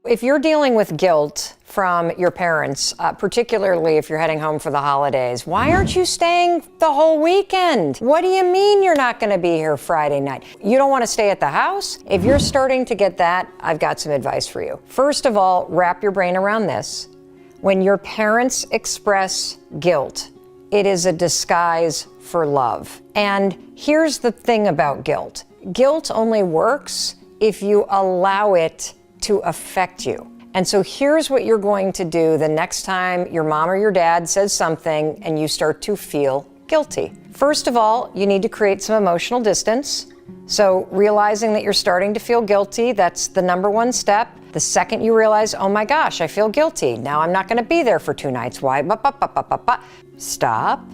If you're dealing with guilt from your parents, particularly if you're heading home for the holidays, why aren't you staying the whole weekend? What do you mean you're not going to be here Friday night? You don't want to stay at the house? If you're starting to get that, I've got some advice for you. First of all, wrap your brain around this. When your parents express guilt, it is a disguise for love. And here's the thing about guilt. Guilt only works if you allow it to affect you. And so here's what you're going to do the next time your mom or your dad says something and you start to feel guilty. First of all, you need to create some emotional distance. So realizing that you're starting to feel guilty, that's the number one step. The second you realize, oh my gosh, I feel guilty. Now I'm not going to be there for 2 nights. Why? Stop,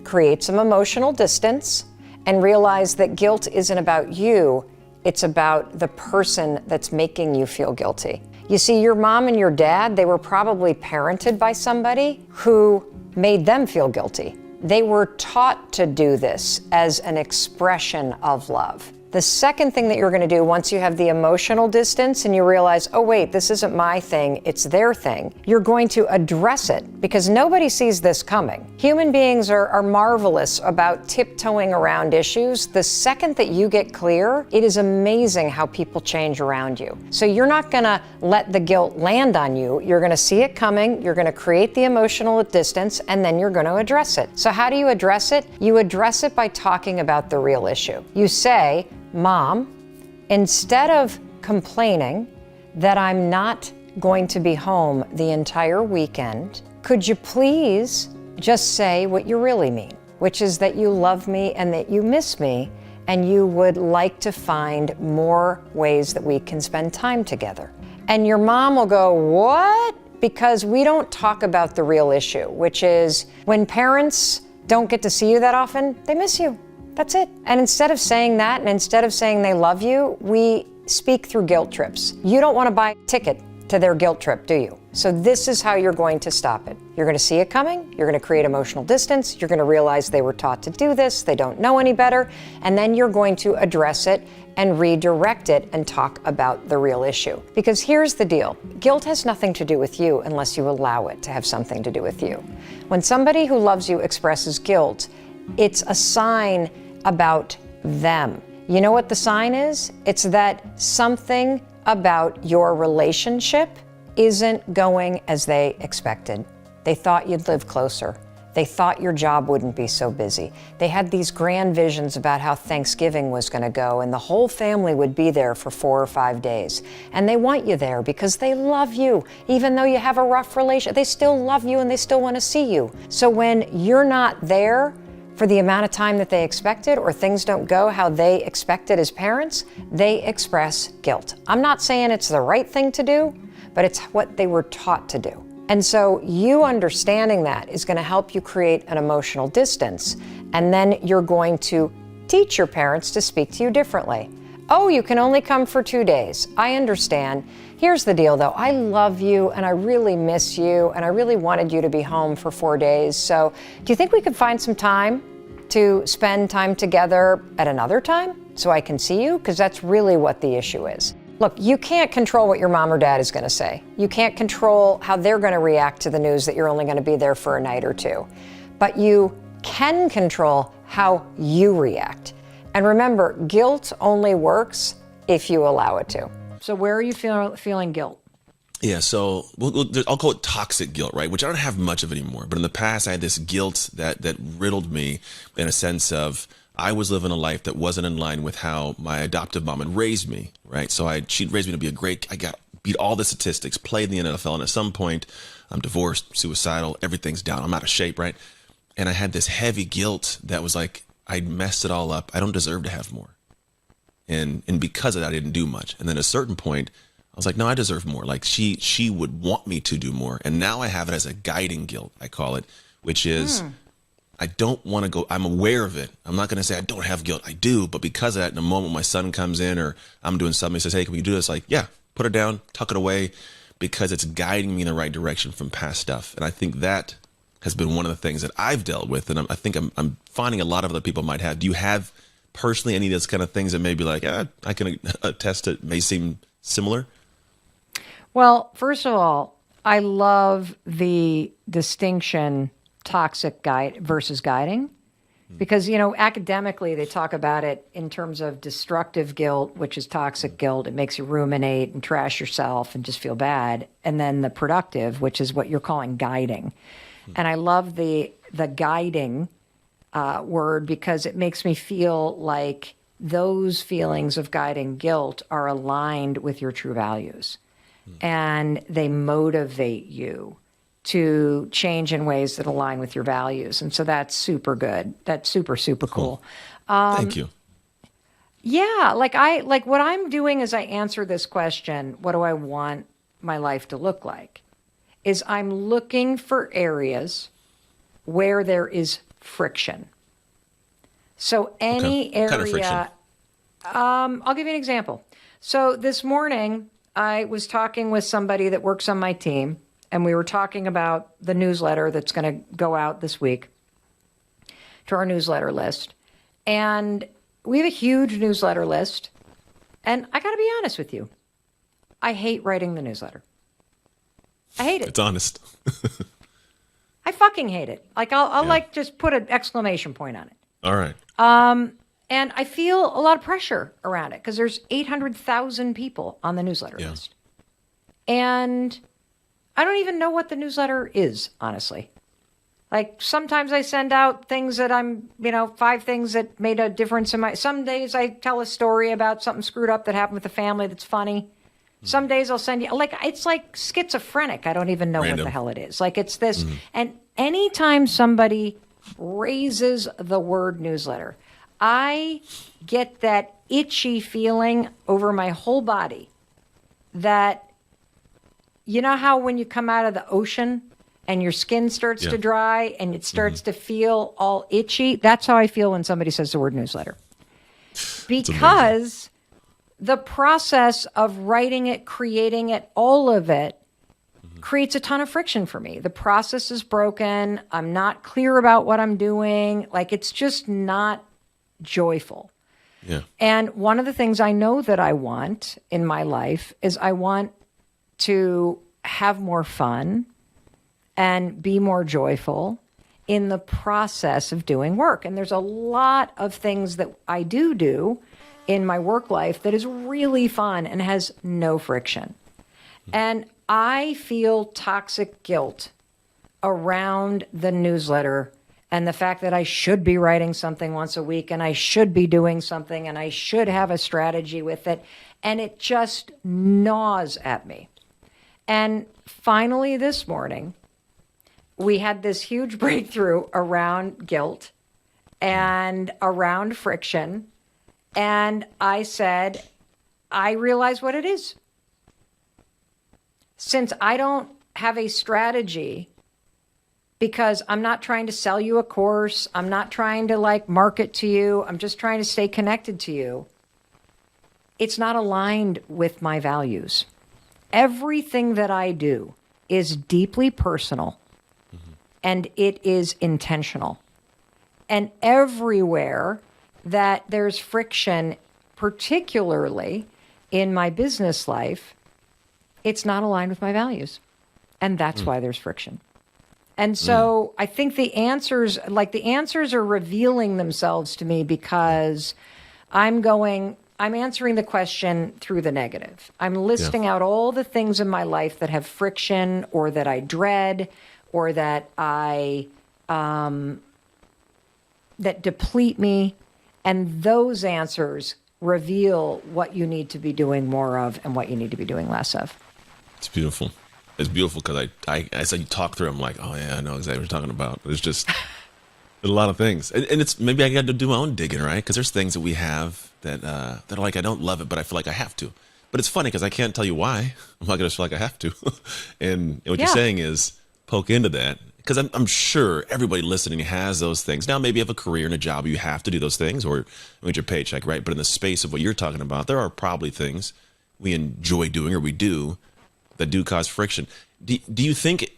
create some emotional distance, and realize that guilt isn't about you. It's about the person that's making you feel guilty. You see, your mom and your dad, they were probably parented by somebody who made them feel guilty. They were taught to do this as an expression of love. The second thing that you're going to do once you have the emotional distance and you realize, oh wait, this isn't my thing, it's their thing, you're going to address it because nobody sees this coming. Human beings are marvelous about tiptoeing around issues. The second that you get clear, it is amazing how people change around you. So you're not going to let the guilt land on you. You're going to see it coming, you're going to create the emotional distance, and then you're going to address it. So how do you address it? You address it by talking about the real issue. You say, Mom, instead of complaining that I'm not going to be home the entire weekend, could you please just say what you really mean, which is that you love me and that you miss me and you would like to find more ways that we can spend time together. And your mom will go, what? Because we don't talk about the real issue, which is when parents don't get to see you that often, they miss you. That's it. And instead of saying that, and instead of saying they love you, we speak through guilt trips. You don't want to buy a ticket to their guilt trip, do you? So this is how you're going to stop it. You're going to see it coming. You're going to create emotional distance. You're going to realize they were taught to do this. They don't know any better. And then you're going to address it and redirect it and talk about the real issue. Because here's the deal. Guilt has nothing to do with you unless you allow it to have something to do with you. When somebody who loves you expresses guilt, it's a sign about them. You know what the sign is? It's that something about your relationship isn't going as they expected. They thought you'd live closer. They thought your job wouldn't be so busy. They had these grand visions about how Thanksgiving was going to go and the whole family would be there for 4 or 5 days. And they want you there because they love you. Even though you have a rough relationship, they still love you and they still want to see you. So when you're not there for the amount of time that they expected, or things don't go how they expected as parents, they express guilt. I'm not saying it's the right thing to do, but it's what they were taught to do. And so you understanding that is going to help you create an emotional distance. And then you're going to teach your parents to speak to you differently. Oh, you can only come for 2 days. I understand. Here's the deal though. I love you and I really miss you and I really wanted you to be home for 4 days. So do you think we could find some time to spend time together at another time so I can see you? Because that's really what the issue is. Look, you can't control what your mom or dad is going to say. You can't control how they're going to react to the news that you're only going to be there for a night or 2. But you can control how you react. And remember, guilt only works if you allow it to. So where are you feeling guilt? Yeah, so I'll call it toxic guilt, right? Which I don't have much of anymore. But in the past, I had this guilt that riddled me in a sense of I was living a life that wasn't in line with how my adoptive mom had raised me, right? So she'd raised me to be beat all the statistics, played in the NFL, and at some point, I'm divorced, suicidal, everything's down, I'm out of shape, right? And I had this heavy guilt that was like, I messed it all up. I don't deserve to have more. And because of that, I didn't do much. And then at a certain point, I was like, no, I deserve more. Like she would want me to do more. And now I have it as a guiding guilt, I call it, which is I don't want to go. I'm aware of it. I'm not going to say I don't have guilt. I do. But because of that, in a moment my son comes in or I'm doing something, he says, hey, can we do this? Like, yeah, put it down, tuck it away, because it's guiding me in the right direction from past stuff. And I think that has been one of the things that I've dealt with. And I think I'm finding a lot of other people might have. Do you have personally any of those kind of things that may be like, I can attest it may seem similar? Well, first of all, I love the distinction toxic guide versus guiding. Because, academically, they talk about it in terms of destructive guilt, which is toxic guilt. It makes you ruminate and trash yourself and just feel bad. And then the productive, which is what you're calling guiding. And I love the guiding word because it makes me feel like those feelings of guiding guilt are aligned with your true values. And they motivate you to change in ways that align with your values. And so that's super good. That's super, super cool. Thank you. Yeah. Like what I'm doing as I answer this question, what do I want my life to look like? Is I'm looking for areas where there is friction. So any area, kind of friction? I'll give you an example. So this morning I was talking with somebody that works on my team, and we were talking about the newsletter that's going to go out this week to our newsletter list. And we have a huge newsletter list. And I got to be honest with you. I hate writing the newsletter. I hate it. It's honest. I fucking hate it. Like I'll like just put an exclamation point on it. All right. And I feel a lot of pressure around it because there's 800,000 people on the newsletter list. And I don't even know what the newsletter is, honestly. Like sometimes I send out things that 5 things that made a difference in some days I tell a story about something screwed up that happened with the family that's funny. Some days I'll send you, it's like schizophrenic. I don't even know what the hell it is. Like it's this. And anytime somebody raises the word newsletter, I get that itchy feeling over my whole body that, you know how when you come out of the ocean and your skin starts to dry and it starts to feel all itchy? That's how I feel when somebody says the word newsletter. Because the process of writing it, creating it, all of it creates a ton of friction for me. The process is broken. I'm not clear about what I'm doing. Like it's just not joyful. Yeah. And one of the things I know that I want in my life is I want to have more fun and be more joyful in the process of doing work. And there's a lot of things that I do in my work life that is really fun and has no friction. And I feel toxic guilt around the newsletter and the fact that I should be writing something once a week and I should be doing something and I should have a strategy with it. And it just gnaws at me. And finally this morning, we had this huge breakthrough around guilt and around friction. And I said, I realize what it is. Since I don't have a strategy, because I'm not trying to sell you a course, I'm not trying to market to you, I'm just trying to stay connected to you, it's not aligned with my values. Everything that I do is deeply personal and it is intentional. And everywhere that there's friction, particularly in my business life, it's not aligned with my values. And that's why there's friction. And so I think the answers are revealing themselves to me because I'm answering the question through the negative. I'm listing out all the things in my life that have friction or that I dread or that that deplete me. And those answers reveal what you need to be doing more of and what you need to be doing less of. It's beautiful. It's beautiful because I as you talk through, I'm like, oh yeah, I know exactly what you're talking about. There's just a lot of things, and it's maybe I got to do my own digging, right? Because there's things that we have that are like I don't love it, but I feel like I have to. But it's funny because I can't tell you why. I'm not gonna feel like I have to. and what you're saying is poke into that because I'm sure everybody listening has those things. Now maybe you have a career and a job, you have to do those things, or with your paycheck, right? But in the space of what you're talking about, there are probably things we enjoy doing or we do that do cause friction. Do you think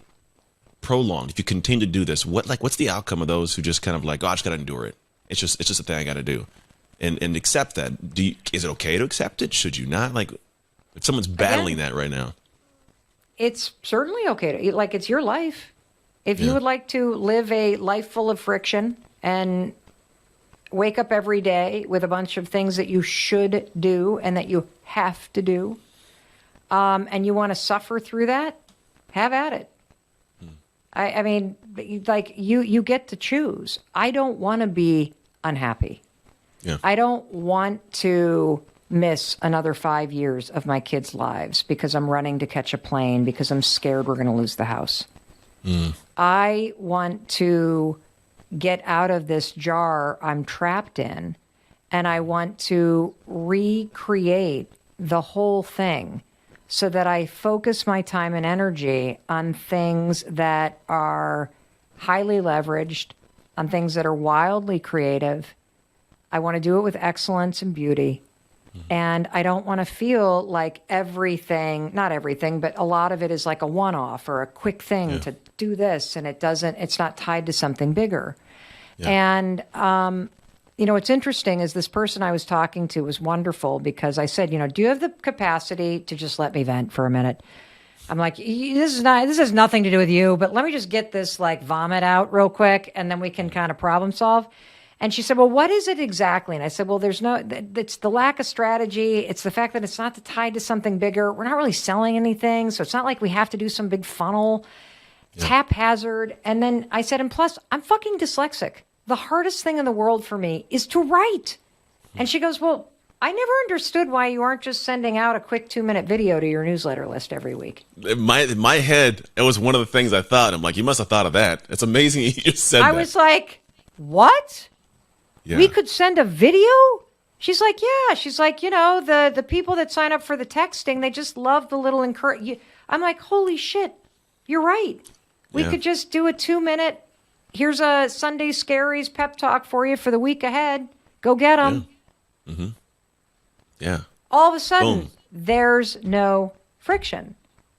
prolonged, if you continue to do this, what's the outcome of those who just kind of like, oh, I just got to endure it. It's just a thing I got to do and accept that. Is it okay to accept it? Should you not? Like if someone's battling that right now. it's certainly okay to, like, it's your life. If you would like to live a life full of friction and wake up every day with a bunch of things that you should do and that you have to do, and you want to suffer through that, have at it. I mean, like, you get to choose. I don't want to be unhappy. Yeah. I don't want to miss another 5 years of my kids' lives because I'm running to catch a plane because I'm scared we're going to lose the house. I want to get out of this jar I'm trapped in, and I want to recreate the whole thing so that I focus my time and energy on things that are highly leveraged, on things that are wildly creative. I want to do it with excellence and beauty. And I don't want to feel like everything, not everything, but a lot of it is like a one-off or a quick thing to do this, and it's not tied to something bigger. And, what's interesting is this person I was talking to was wonderful because I said, do you have the capacity to just let me vent for a minute? I'm like, this has nothing to do with you, but let me just get this like vomit out real quick, and then we can kind of problem solve. And she said, well, what is it exactly? And I said, well, it's the lack of strategy. It's the fact that it's not tied to something bigger. We're not really selling anything. So it's not like we have to do some big funnel. It's haphazard. And then I said, and plus, I'm fucking dyslexic. The hardest thing in the world for me is to write. And she goes, well, I never understood why you aren't just sending out a quick 2-minute video to your newsletter list every week. In my head, it was one of the things I thought. I'm like, you must have thought of that. It's amazing you just said that. I was like, what? Yeah. We could send a video? She's like, yeah. She's like, the people that sign up for the texting, they just love the little encourage. I'm like, holy shit, you're right. We could just do a 2-minute, here's a Sunday Scaries pep talk for you for the week ahead. Go get them. Yeah. Mm-hmm. Yeah. All of a sudden, Boom. There's no friction.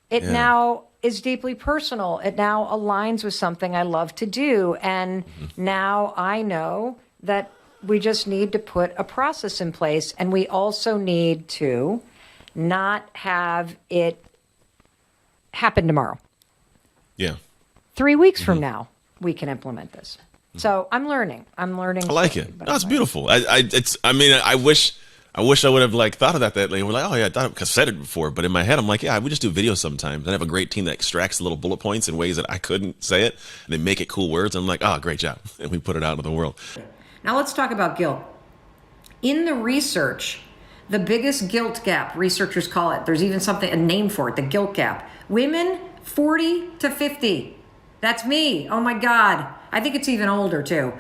It now is deeply personal. It now aligns with something I love to do. And now I know that we just need to put a process in place, and we also need to not have it happen tomorrow. Yeah. 3 weeks from now, we can implement this. So I'm learning. I like it. No, it's beautiful. I wish I would have like thought of that. We're like, oh yeah, because I said it before. But in my head, I'm like, yeah, we just do videos sometimes. I have a great team that extracts little bullet points in ways that I couldn't say it, and they make it cool words. And I'm like, oh, great job, and we put it out into the world. Now let's talk about guilt. In the research, the biggest guilt gap, researchers call it, there's even a name for it, the guilt gap. Women 40 to 50. That's me. Oh my God. I think it's even older too.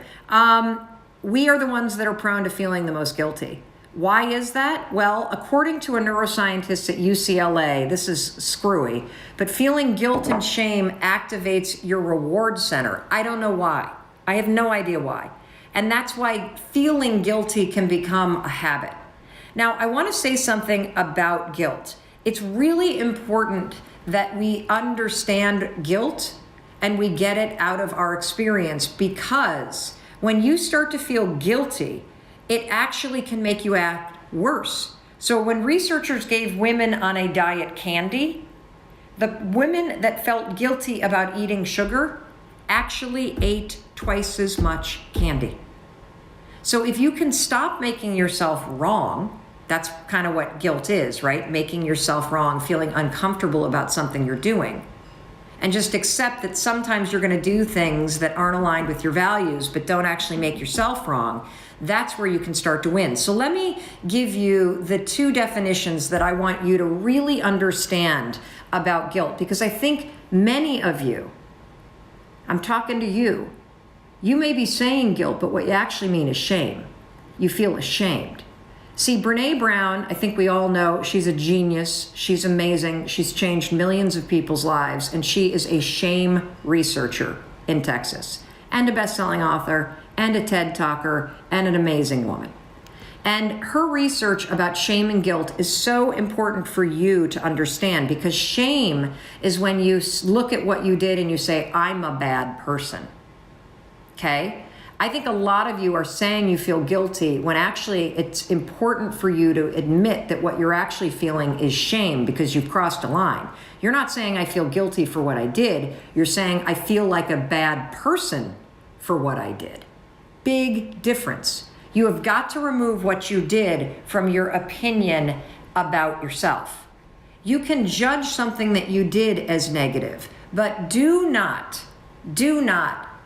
We are the ones that are prone to feeling the most guilty. Why is that? Well, according to a neuroscientist at UCLA, this is screwy, but feeling guilt and shame activates your reward center. I don't know why. I have no idea why. And that's why feeling guilty can become a habit. Now, I want to say something about guilt. It's really important that we understand guilt and we get it out of our experience, because when you start to feel guilty, it actually can make you act worse. So when researchers gave women on a diet candy, the women that felt guilty about eating sugar actually ate twice as much candy. So if you can stop making yourself wrong, that's kind of what guilt is, right? Making yourself wrong, feeling uncomfortable about something you're doing. And just accept that sometimes you're going to do things that aren't aligned with your values, but don't actually make yourself wrong. That's where you can start to win. So let me give you the 2 definitions that I want you to really understand about guilt, because I think many of you, I'm talking to you, you may be saying guilt, but what you actually mean is shame. You feel ashamed. See, Brene Brown, I think we all know, she's a genius. She's amazing. She's changed millions of people's lives, and she is a shame researcher in Texas, and a best-selling author, and a TED talker, and an amazing woman. And her research about shame and guilt is so important for you to understand, because shame is when you look at what you did and you say, I'm a bad person. Okay? I think a lot of you are saying you feel guilty when actually it's important for you to admit that what you're actually feeling is shame because you've crossed a line. You're not saying I feel guilty for what I did. You're saying I feel like a bad person for what I did. Big difference. You have got to remove what you did from your opinion about yourself. You can judge something that you did as negative, but do not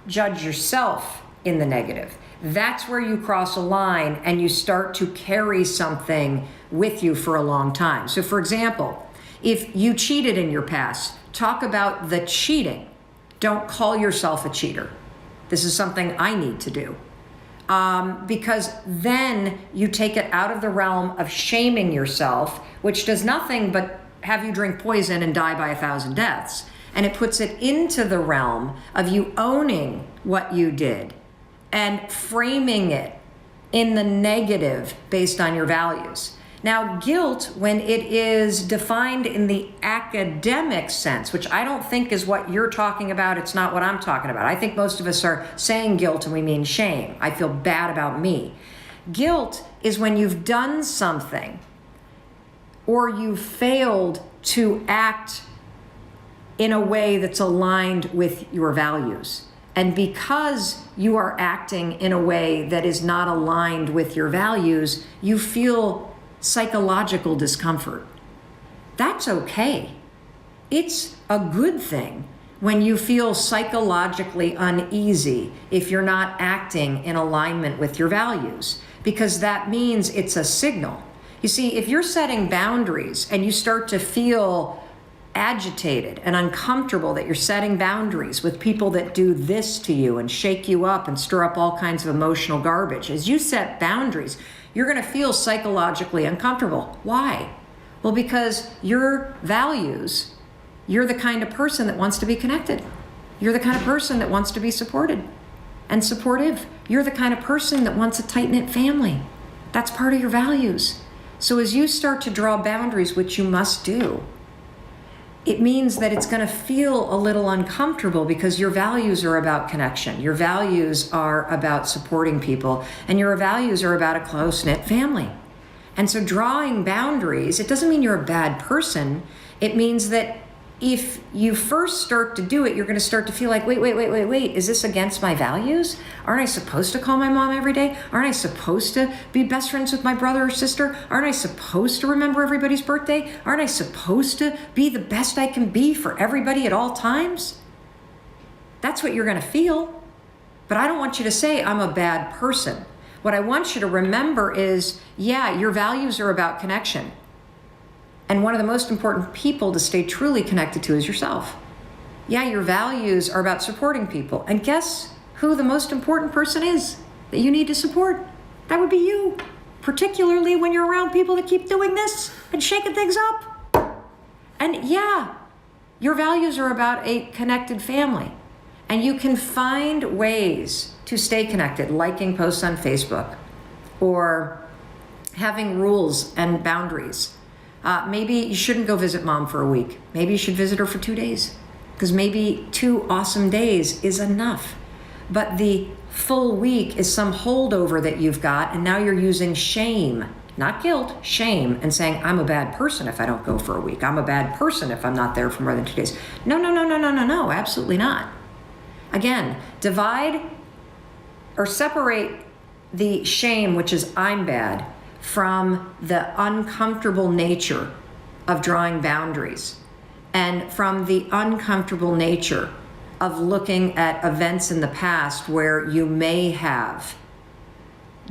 judge yourself in the negative. That's where you cross a line and you start to carry something with you for a long time. So for example, if you cheated in your past, talk about the cheating. Don't call yourself a cheater. This is something I need to do. Because then you take it out of the realm of shaming yourself, which does nothing but have you drink poison and die by 1,000 deaths. And it puts it into the realm of you owning what you did and framing it in the negative based on your values. Now, guilt, when it is defined in the academic sense, which I don't think is what you're talking about, it's not what I'm talking about. I think most of us are saying guilt and we mean shame. I feel bad about me. Guilt is when you've done something or you failed to act in a way that's aligned with your values. And because you are acting in a way that is not aligned with your values, you feel psychological discomfort. That's okay. It's a good thing when you feel psychologically uneasy if you're not acting in alignment with your values, because that means it's a signal. You see, if you're setting boundaries and you start to feel agitated and uncomfortable that you're setting boundaries with people that do this to you and shake you up and stir up all kinds of emotional garbage, as you set boundaries, you're going to feel psychologically uncomfortable. Why? Well, because your values, you're the kind of person that wants to be connected. You're the kind of person that wants to be supported and supportive. You're the kind of person that wants a tight-knit family. That's part of your values. So as you start to draw boundaries, which you must do, it means that it's going to feel a little uncomfortable because your values are about connection. Your values are about supporting people, and your values are about a close-knit family. And so drawing boundaries, it doesn't mean you're a bad person. It means that if you first start to do it, you're going to start to feel like, wait, is this against my values? Aren't I supposed to call my mom every day? Aren't I supposed to be best friends with my brother or sister? Aren't I supposed to remember everybody's birthday? Aren't I supposed to be the best I can be for everybody at all times? That's what you're going to feel. But I don't want you to say, I'm a bad person. What I want you to remember is, yeah, your values are about connection. And one of the most important people to stay truly connected to is yourself. Yeah, your values are about supporting people. And guess who the most important person is that you need to support? That would be you, particularly when you're around people that keep doing this and shaking things up. And yeah, your values are about a connected family. And you can find ways to stay connected, liking posts on Facebook or having rules and boundaries. Maybe you shouldn't go visit mom for a week. Maybe you should visit her for 2 days, because maybe 2 awesome days is enough. But the full week is some holdover that you've got, and now you're using shame, not guilt, shame, and saying, I'm a bad person if I don't go for a week. I'm a bad person if I'm not there for more than 2 days. No, absolutely not. Again, divide or separate the shame, which is I'm bad, from the uncomfortable nature of drawing boundaries and from the uncomfortable nature of looking at events in the past where you may have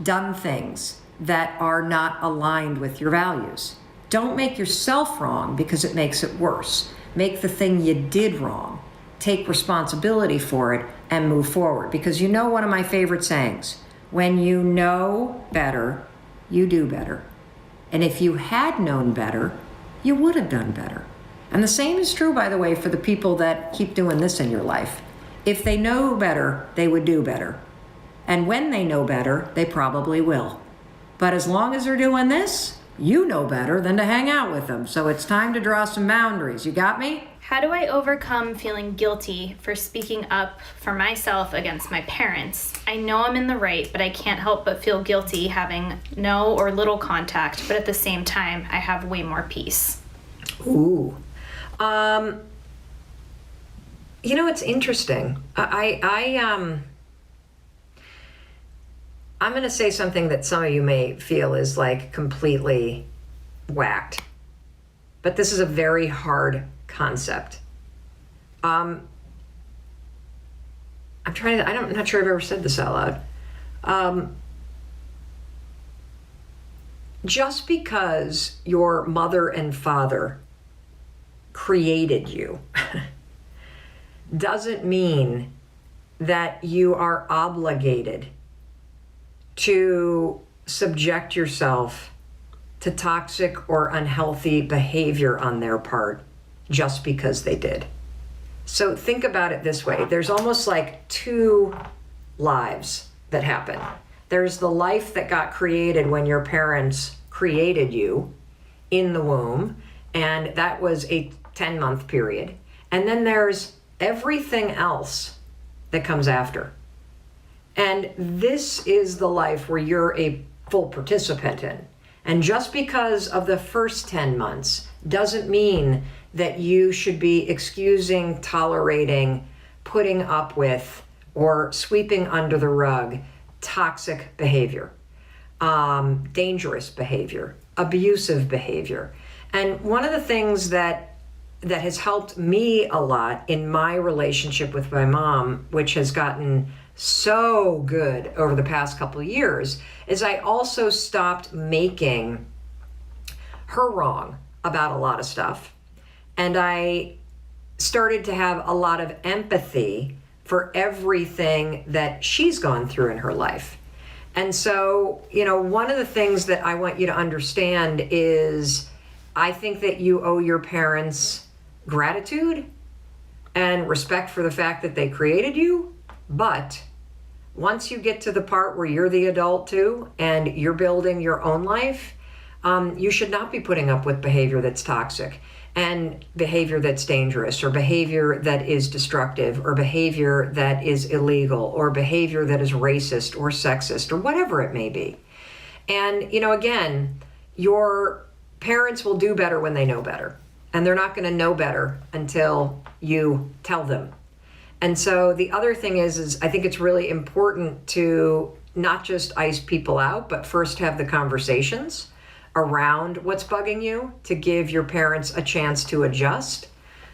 done things that are not aligned with your values. Don't make yourself wrong because it makes it worse. Make the thing you did wrong. Take responsibility for it and move forward. Because you know one of my favorite sayings, when you know better, you do better. And if you had known better, you would have done better. And the same is true, by the way, for the people that keep doing this in your life. If they know better, they would do better. And when they know better, they probably will. But as long as they're doing this, you know better than to hang out with them. So it's time to draw some boundaries. You got me? How do I overcome feeling guilty for speaking up for myself against my parents? I know I'm in the right, but I can't help but feel guilty having no or little contact, but at the same time, I have way more peace. Ooh. It's interesting. I'm going to say something that some of you may feel is like completely whacked, but this is a very hard concept. I'm not sure I've ever said this out loud. Just because your mother and father created you doesn't mean that you are obligated to subject yourself to toxic or unhealthy behavior on their part just because they did. So think about it this way. There's almost like two lives that happen. There's the life that got created when your parents created you in the womb, and that was a 10-month period. And then there's everything else that comes after. And this is the life where you're a full participant in. And just because of the first 10 months doesn't mean that you should be excusing, tolerating, putting up with, or sweeping under the rug toxic behavior, dangerous behavior, abusive behavior. And one of the things that has helped me a lot in my relationship with my mom, which has gotten so good over the past couple of years, is I also stopped making her wrong about a lot of stuff. And I started to have a lot of empathy for everything that she's gone through in her life. And so, one of the things that I want you to understand is I think that you owe your parents gratitude and respect for the fact that they created you. But once you get to the part where you're the adult too, and you're building your own life, you should not be putting up with behavior that's toxic and behavior that's dangerous, or behavior that is destructive, or behavior that is illegal, or behavior that is racist or sexist, or whatever it may be. And, again, your parents will do better when they know better. And they're not going to know better until you tell them. And so the other thing is I think it's really important to not just ice people out, but first have the conversations around what's bugging you to give your parents a chance to adjust.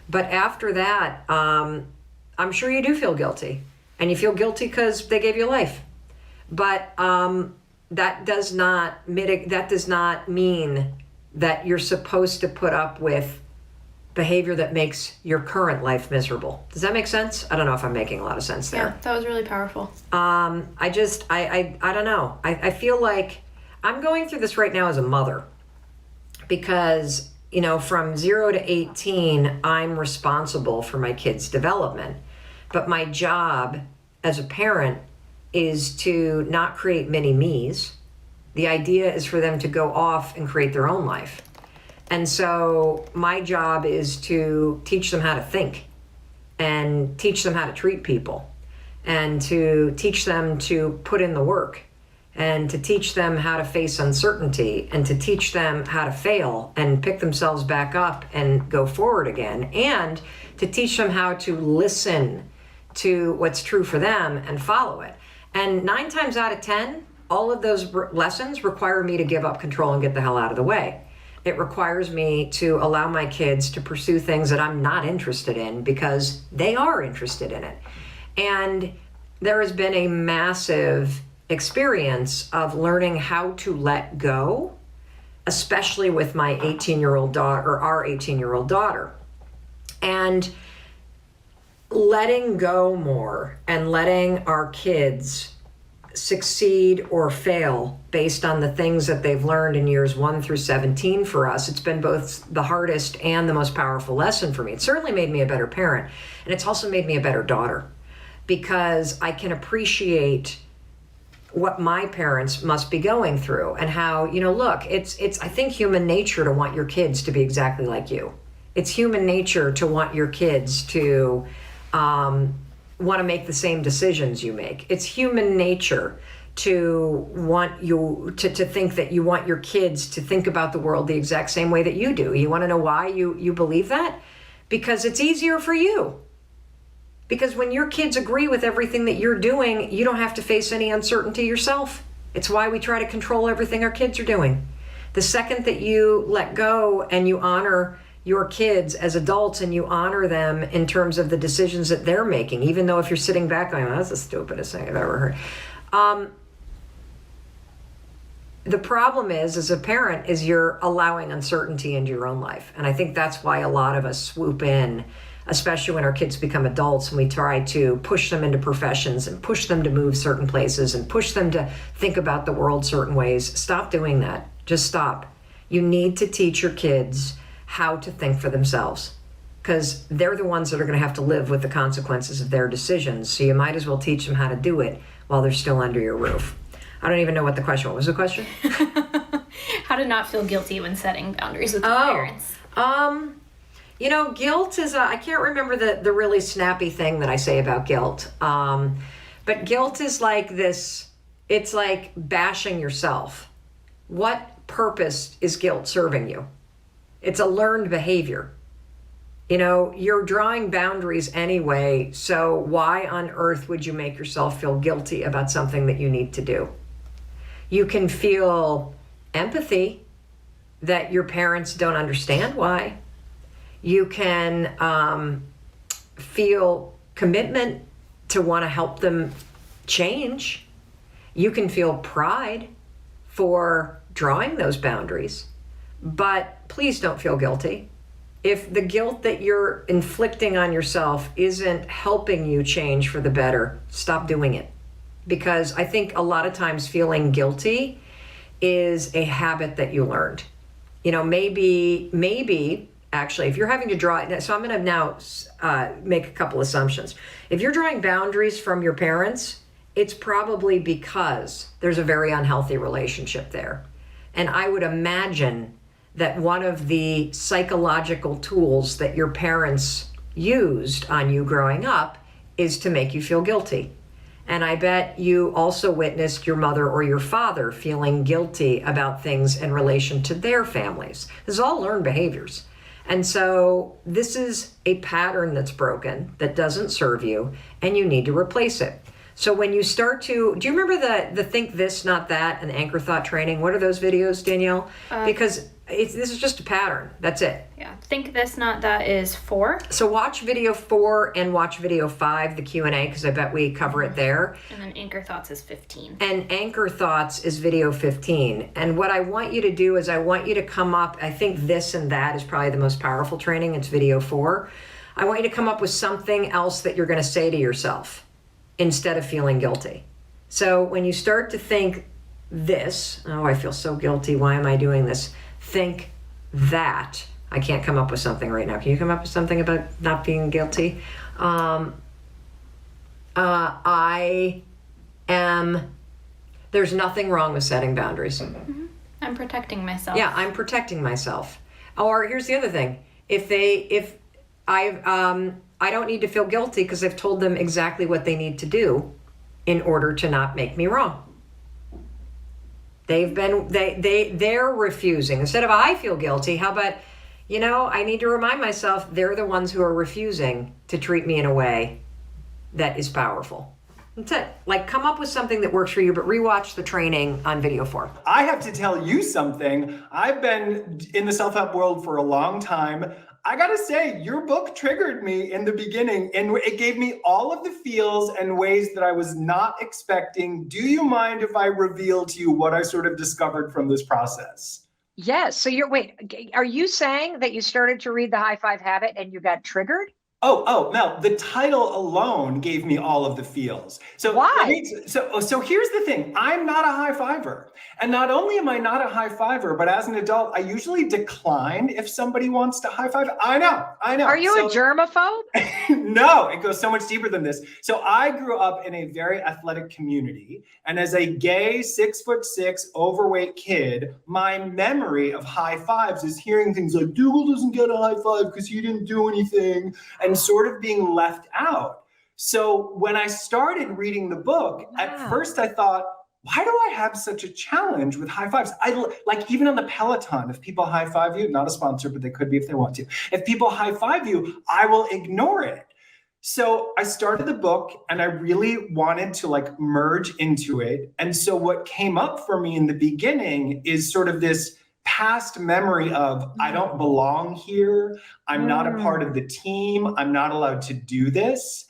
But after that, I'm sure you do feel guilty. And you feel guilty because they gave you life. But that does not mean that you're supposed to put up with behavior that makes your current life miserable. Does that make sense? I don't know if I'm making a lot of sense there. Yeah, that was really powerful. I don't know. I feel like I'm going through this right now as a mother because, from 0 to 18, I'm responsible for my kids' development. But my job as a parent is to not create mini me's. The idea is for them to go off and create their own life. And so my job is to teach them how to think and teach them how to treat people and to teach them to put in the work and to teach them how to face uncertainty and to teach them how to fail and pick themselves back up and go forward again, and to teach them how to listen to what's true for them and follow it. And 9 times out of 10, all of those lessons require me to give up control and get the hell out of the way. It requires me to allow my kids to pursue things that I'm not interested in because they are interested in it. And there has been a massive experience of learning how to let go, especially with my 18-year-old daughter, or our 18-year-old daughter. And letting go more and letting our kids succeed or fail based on the things that they've learned in years 1 through 17 for us. It's been both the hardest and the most powerful lesson for me. It certainly made me a better parent, and it's also made me a better daughter because I can appreciate what my parents must be going through, and how, look, it's I think human nature to want your kids to be exactly like you. It's human nature to want your kids to want to make the same decisions you make. It's human nature to want you to think that you want your kids to think about the world the exact same way that you do. You want to know why you believe that? Because it's easier for you. Because when your kids agree with everything that you're doing, you don't have to face any uncertainty yourself. It's why we try to control everything our kids are doing. The second that you let go and you honor your kids as adults and you honor them in terms of the decisions that they're making, even though if you're sitting back going, oh, that's the stupidest thing I've ever heard. The problem is, as a parent, is you're allowing uncertainty into your own life. And I think that's why a lot of us swoop in, especially when our kids become adults, and we try to push them into professions and push them to move certain places and push them to think about the world certain ways. Stop doing that. Just stop. You need to teach your kids how to think for themselves, because they're the ones that are going to have to live with the consequences of their decisions. So you might as well teach them how to do it while they're still under your roof. I don't even know what the question was. What was the question? How to not feel guilty when setting boundaries with your parents. Guilt is, I can't remember the really snappy thing that I say about guilt. But guilt is like this, it's like bashing yourself. What purpose is guilt serving you? It's a learned behavior. You're drawing boundaries anyway, so why on earth would you make yourself feel guilty about something that you need to do? You can feel empathy that your parents don't understand why. You can feel commitment to want to help them change. You can feel pride for drawing those boundaries, but please don't feel guilty. If the guilt that you're inflicting on yourself isn't helping you change for the better, stop doing it. Because I think a lot of times feeling guilty is a habit that you learned. Maybe actually, if you're having to draw, so I'm going to now make a couple assumptions. If you're drawing boundaries from your parents, it's probably because there's a very unhealthy relationship there. And I would imagine that one of the psychological tools that your parents used on you growing up is to make you feel guilty. And I bet you also witnessed your mother or your father feeling guilty about things in relation to their families. This is all learned behaviors. And so this is a pattern that's broken, that doesn't serve you, and you need to replace it. So when you start to, do you remember the think this, not that, and anchor thought training? What are those videos, Danielle? Because this is just a pattern. That's it. Yeah. Think this, not that is 4. So watch video 4 and watch video 5, the Q&A, because I bet we cover it there. And then anchor thoughts is 15. And anchor thoughts is video 15. And what I want you to do is I want you to come up, I think this and that is probably the most powerful training. It's video 4. I want you to come up with something else that you're going to say to yourself instead of feeling guilty. So when you start to think this, oh, I feel so guilty. Why am I doing this? Think that. I can't come up with something right now. Can you come up with something about not being guilty? I am, there's nothing wrong with setting boundaries. Mm-hmm. I'm protecting myself. Yeah, I'm protecting myself. Or here's the other thing. If I don't need to feel guilty because I've told them exactly what they need to do in order to not make me wrong. They're refusing. Instead of I feel guilty, how about, I need to remind myself they're the ones who are refusing to treat me in a way that is powerful. That's it. Like, come up with something that works for you, but rewatch the training on video 4. I have to tell you something. I've been in the self-help world for a long time. I gotta say, your book triggered me in the beginning, and it gave me all of the feels and ways that I was not expecting. Do you mind if I reveal to you what I sort of discovered from this process? Yes. So are you saying that you started to read The High Five Habit and you got triggered? Mel, the title alone gave me all of the feels. So Why? so here's the thing. I'm not a high fiver. And not only am I not a high fiver, but as an adult, I usually decline if somebody wants to high five. I know. Are you a germaphobe? No, it goes so much deeper than this. So I grew up in a very athletic community, and as a gay 6'6" overweight kid, my memory of high fives is hearing things like Dougal doesn't get a high five because he didn't do anything, and sort of being left out. So when I started reading the book, at first I thought, why do I have such a challenge with high fives? Like even on the Peloton, if people high five you, not a sponsor, but they could be if they want to. If people high five you, I will ignore it. So I started the book and I really wanted to like merge into it. And so what came up for me in the beginning is sort of this past memory of I don't belong here. I'm not a part of the team. I'm not allowed to do this.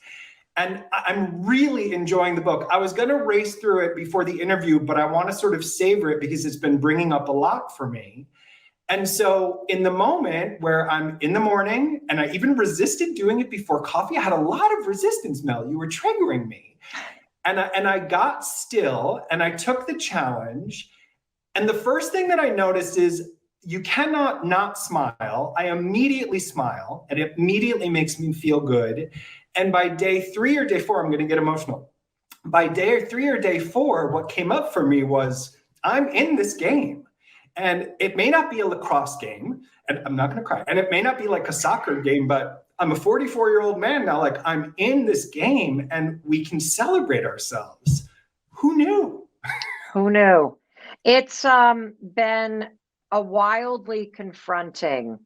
And I'm really enjoying the book. I was going to race through it before the interview, but I want to sort of savor it because it's been bringing up a lot for me. And so in the moment where I'm in the morning, and I even resisted doing it before coffee, I had a lot of resistance, Mel. You were triggering me. And I got still and I took the challenge. And the first thing that I noticed is you cannot not smile. I immediately smile and it immediately makes me feel good. And by day 3 or day 4, I'm going to get emotional. By day 3 or day 4, what came up for me was I'm in this game. And it may not be a lacrosse game, and I'm not going to cry. And it may not be like a soccer game, but I'm a 44-year-old man now. Like I'm in this game and we can celebrate ourselves. Who knew? Who knew? It's been a wildly confronting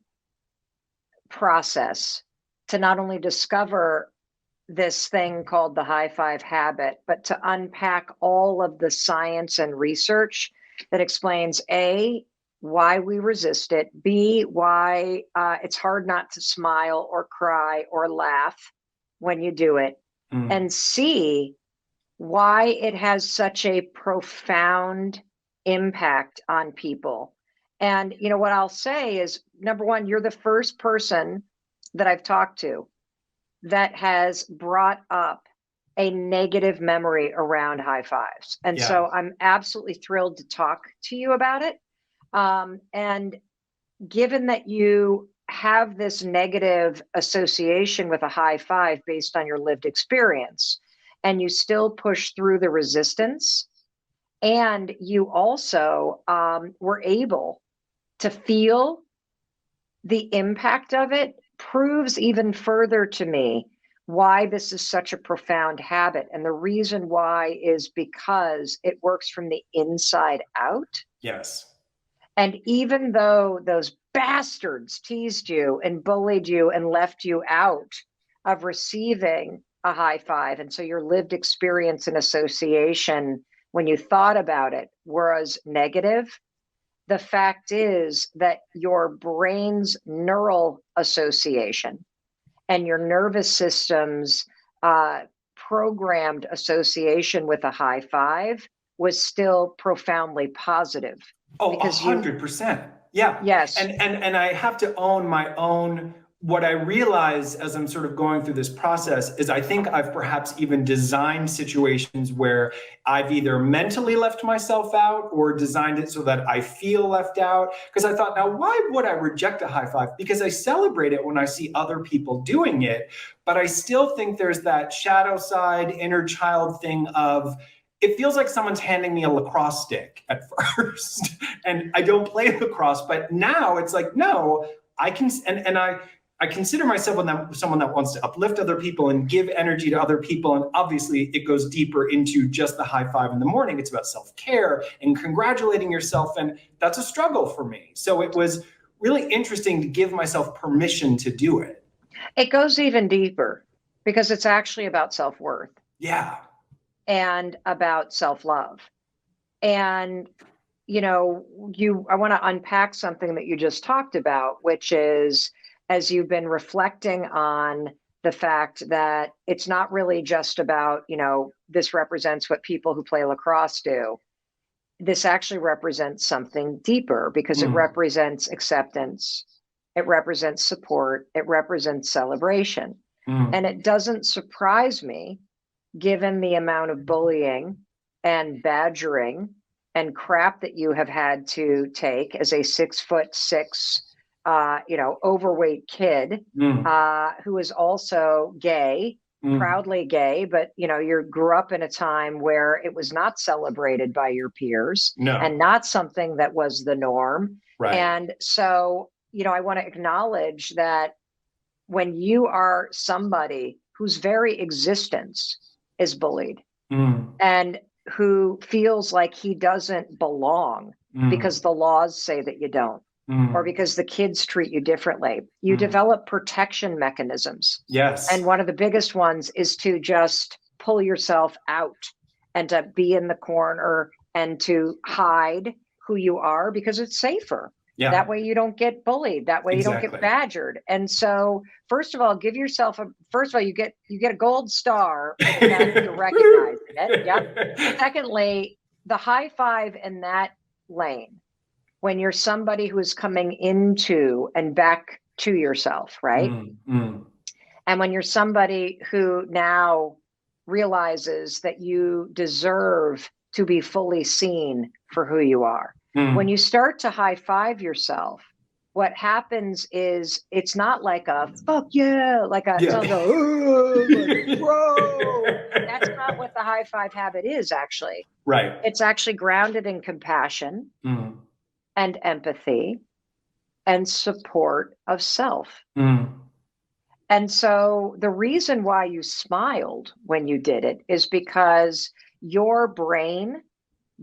process to not only discover this thing called the high five habit, but to unpack all of the science and research that explains A, why we resist it, B, why it's hard not to smile or cry or laugh when you do it, and C, why it has such a profound impact on people. And you know what I'll say is, number one, you're the first person that I've talked to that has brought up a negative memory around high fives. And so I'm absolutely thrilled to talk to you about it. And given that you have this negative association with a high five based on your lived experience, and you still push through the resistance, and you also were able to feel the impact of it, proves even further to me why this is such a profound habit. And the reason why is because it works from the inside out. Yes. And even though those bastards teased you and bullied you and left you out of receiving a high five, and so your lived experience and association when you thought about it was negative, the fact is that your brain's neural association and your nervous system's programmed association with a high five was still profoundly positive. Oh, 100%. Yeah. Yes. And I have to own my own. What I realize as I'm sort of going through this process is I think I've perhaps even designed situations where I've either mentally left myself out or designed it so that I feel left out. Because I thought, now, why would I reject a high five? Because I celebrate it when I see other people doing it. But I still think there's that shadow side, inner child thing of, it feels like someone's handing me a lacrosse stick at first. And I don't play lacrosse, but now it's like, no, I can, and I consider myself someone that wants to uplift other people and give energy to other people. And obviously it goes deeper into just the high five in the morning. It's about self-care and congratulating yourself. And that's a struggle for me. So it was really interesting to give myself permission to do it. It goes even deeper because it's actually about self-worth. Yeah. And about self-love. And, you know, I want to unpack something that you just talked about, which is, as you've been reflecting on the fact that it's not really just about, you know, this represents what people who play lacrosse do. This actually represents something deeper because it represents acceptance. It represents support. It represents celebration. And it doesn't surprise me, given the amount of bullying and badgering and crap that you have had to take as a 6'6", overweight kid who is also gay, proudly gay, but you grew up in a time where it was not celebrated by your peers and not something that was the norm. Right. And so, I want to acknowledge that when you are somebody whose very existence is bullied and who feels like he doesn't belong because the laws say that you don't, or because the kids treat you differently, you develop protection mechanisms. Yes. And one of the biggest ones is to just pull yourself out and to be in the corner and to hide who you are because it's safer. Yeah. That way you don't get bullied. That way you don't get badgered. And so, first of all, give yourself you get a gold star for the fact that you're recognizing it. Yep. Secondly, the high five in that lane, when you're somebody who is coming into and back to yourself, right? And when you're somebody who now realizes that you deserve to be fully seen for who you are. When you start to high five yourself, what happens is it's not like a fuck yeah, like a sounds like, oh, like, bro. That's not what the high five habit is, actually. Right. It's actually grounded in compassion and empathy and support of self. And so the reason why you smiled when you did it is because your brain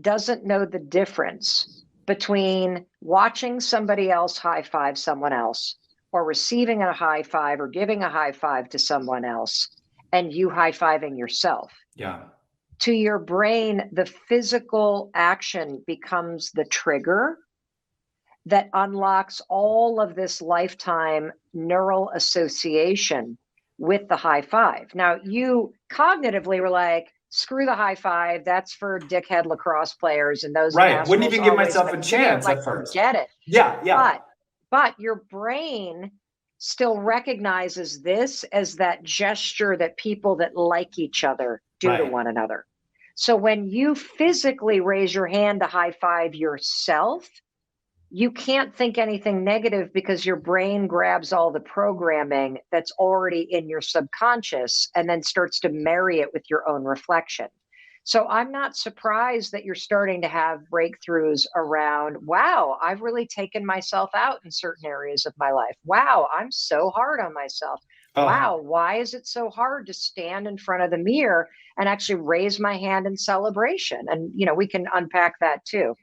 doesn't know the difference between watching somebody else high five someone else or receiving a high five or giving a high five to someone else and you high fiving yourself. Yeah. To your brain, the physical action becomes the trigger that unlocks all of this lifetime neural association with the high five. Now, you cognitively were like, screw the high five. That's for dickhead lacrosse players and those. Right. Wouldn't even give myself a chance at first. Get it. Yeah. Yeah. But your brain still recognizes this as that gesture that people that like each other do to one another. So when you physically raise your hand to high five yourself, you can't think anything negative because your brain grabs all the programming that's already in your subconscious and then starts to marry it with your own reflection. So I'm not surprised that you're starting to have breakthroughs around, wow, I've really taken myself out in certain areas of my life. Wow, I'm so hard on myself. Wow, why is it so hard to stand in front of the mirror and actually raise my hand in celebration? And, we can unpack that too.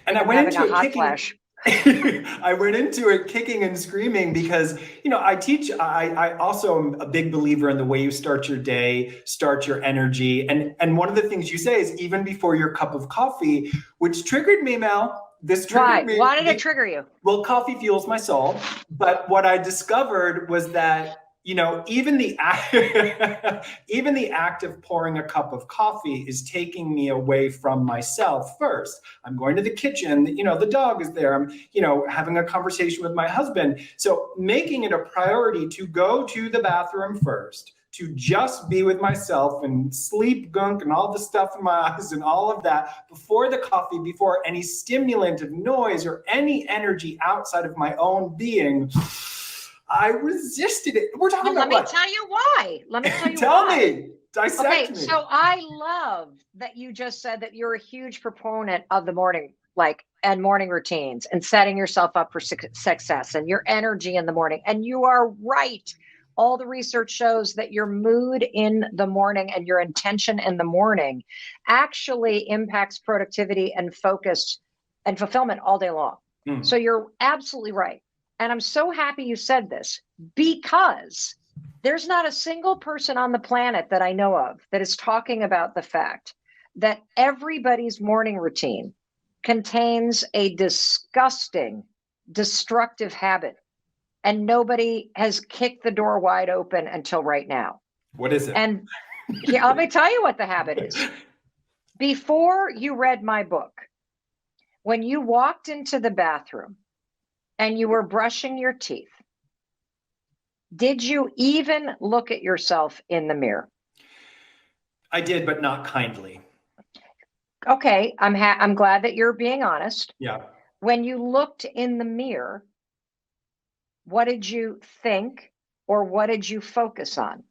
And I went into a flash. I went into it kicking and screaming because, I also am a big believer in the way you start your day, start your energy. And one of the things you say is even before your cup of coffee, which triggered me, Mel. This triggered me. Why did it trigger you? Well, coffee fuels my soul. But what I discovered was that even the act of pouring a cup of coffee is taking me away from myself first. I'm going to the kitchen, the dog is there. I'm, having a conversation with my husband. So making it a priority to go to the bathroom first, to just be with myself and sleep gunk and all the stuff in my eyes and all of that before the coffee, before any stimulant of noise or any energy outside of my own being. I resisted it. We're talking about Let me tell you why. Tell me. Dissect me. So I love that you just said that you're a huge proponent of the morning, and morning routines and setting yourself up for success and your energy in the morning. And you are right. All the research shows that your mood in the morning and your intention in the morning actually impacts productivity and focus and fulfillment all day long. So you're absolutely right. And I'm so happy you said this because there's not a single person on the planet that I know of that is talking about the fact that everybody's morning routine contains a disgusting, destructive habit. And nobody has kicked the door wide open until right now. What is it? And let me tell you what the habit is. Before you read my book, when you walked into the bathroom, and you were brushing your teeth, Did you even look at yourself in the mirror? I did, but not kindly. Okay, I'm glad that you're being honest. Yeah. When you looked in the mirror, what did you think or what did you focus on?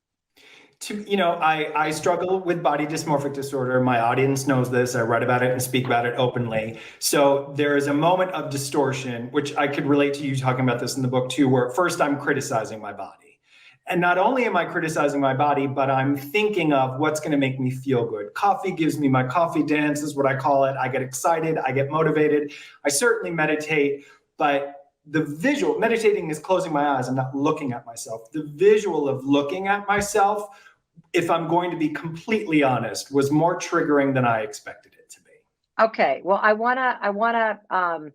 I struggle with body dysmorphic disorder. My audience knows this. I write about it and speak about it openly. So there is a moment of distortion, which I could relate to you talking about this in the book too, where at first I'm criticizing my body. And not only am I criticizing my body, but I'm thinking of what's going to make me feel good. Coffee gives me my coffee dance, is what I call it. I get excited. I get motivated. I certainly meditate, but the visual, meditating is closing my eyes and not looking at myself. The visual of looking at myself, if I'm going to be completely honest, was more triggering than I expected it to be. Okay, well, I wanna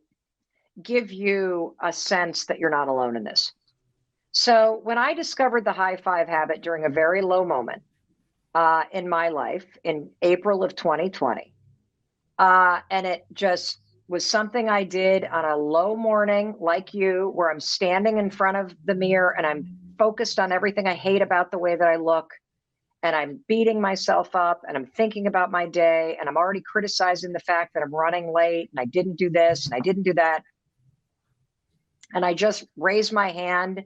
give you a sense that you're not alone in this. So when I discovered the high five habit during a very low moment in my life in April of 2020, and it just was something I did on a low morning like you, where I'm standing in front of the mirror and I'm focused on everything I hate about the way that I look. And I'm beating myself up and I'm thinking about my day and I'm already criticizing the fact that I'm running late and I didn't do this and I didn't do that. And I just raise my hand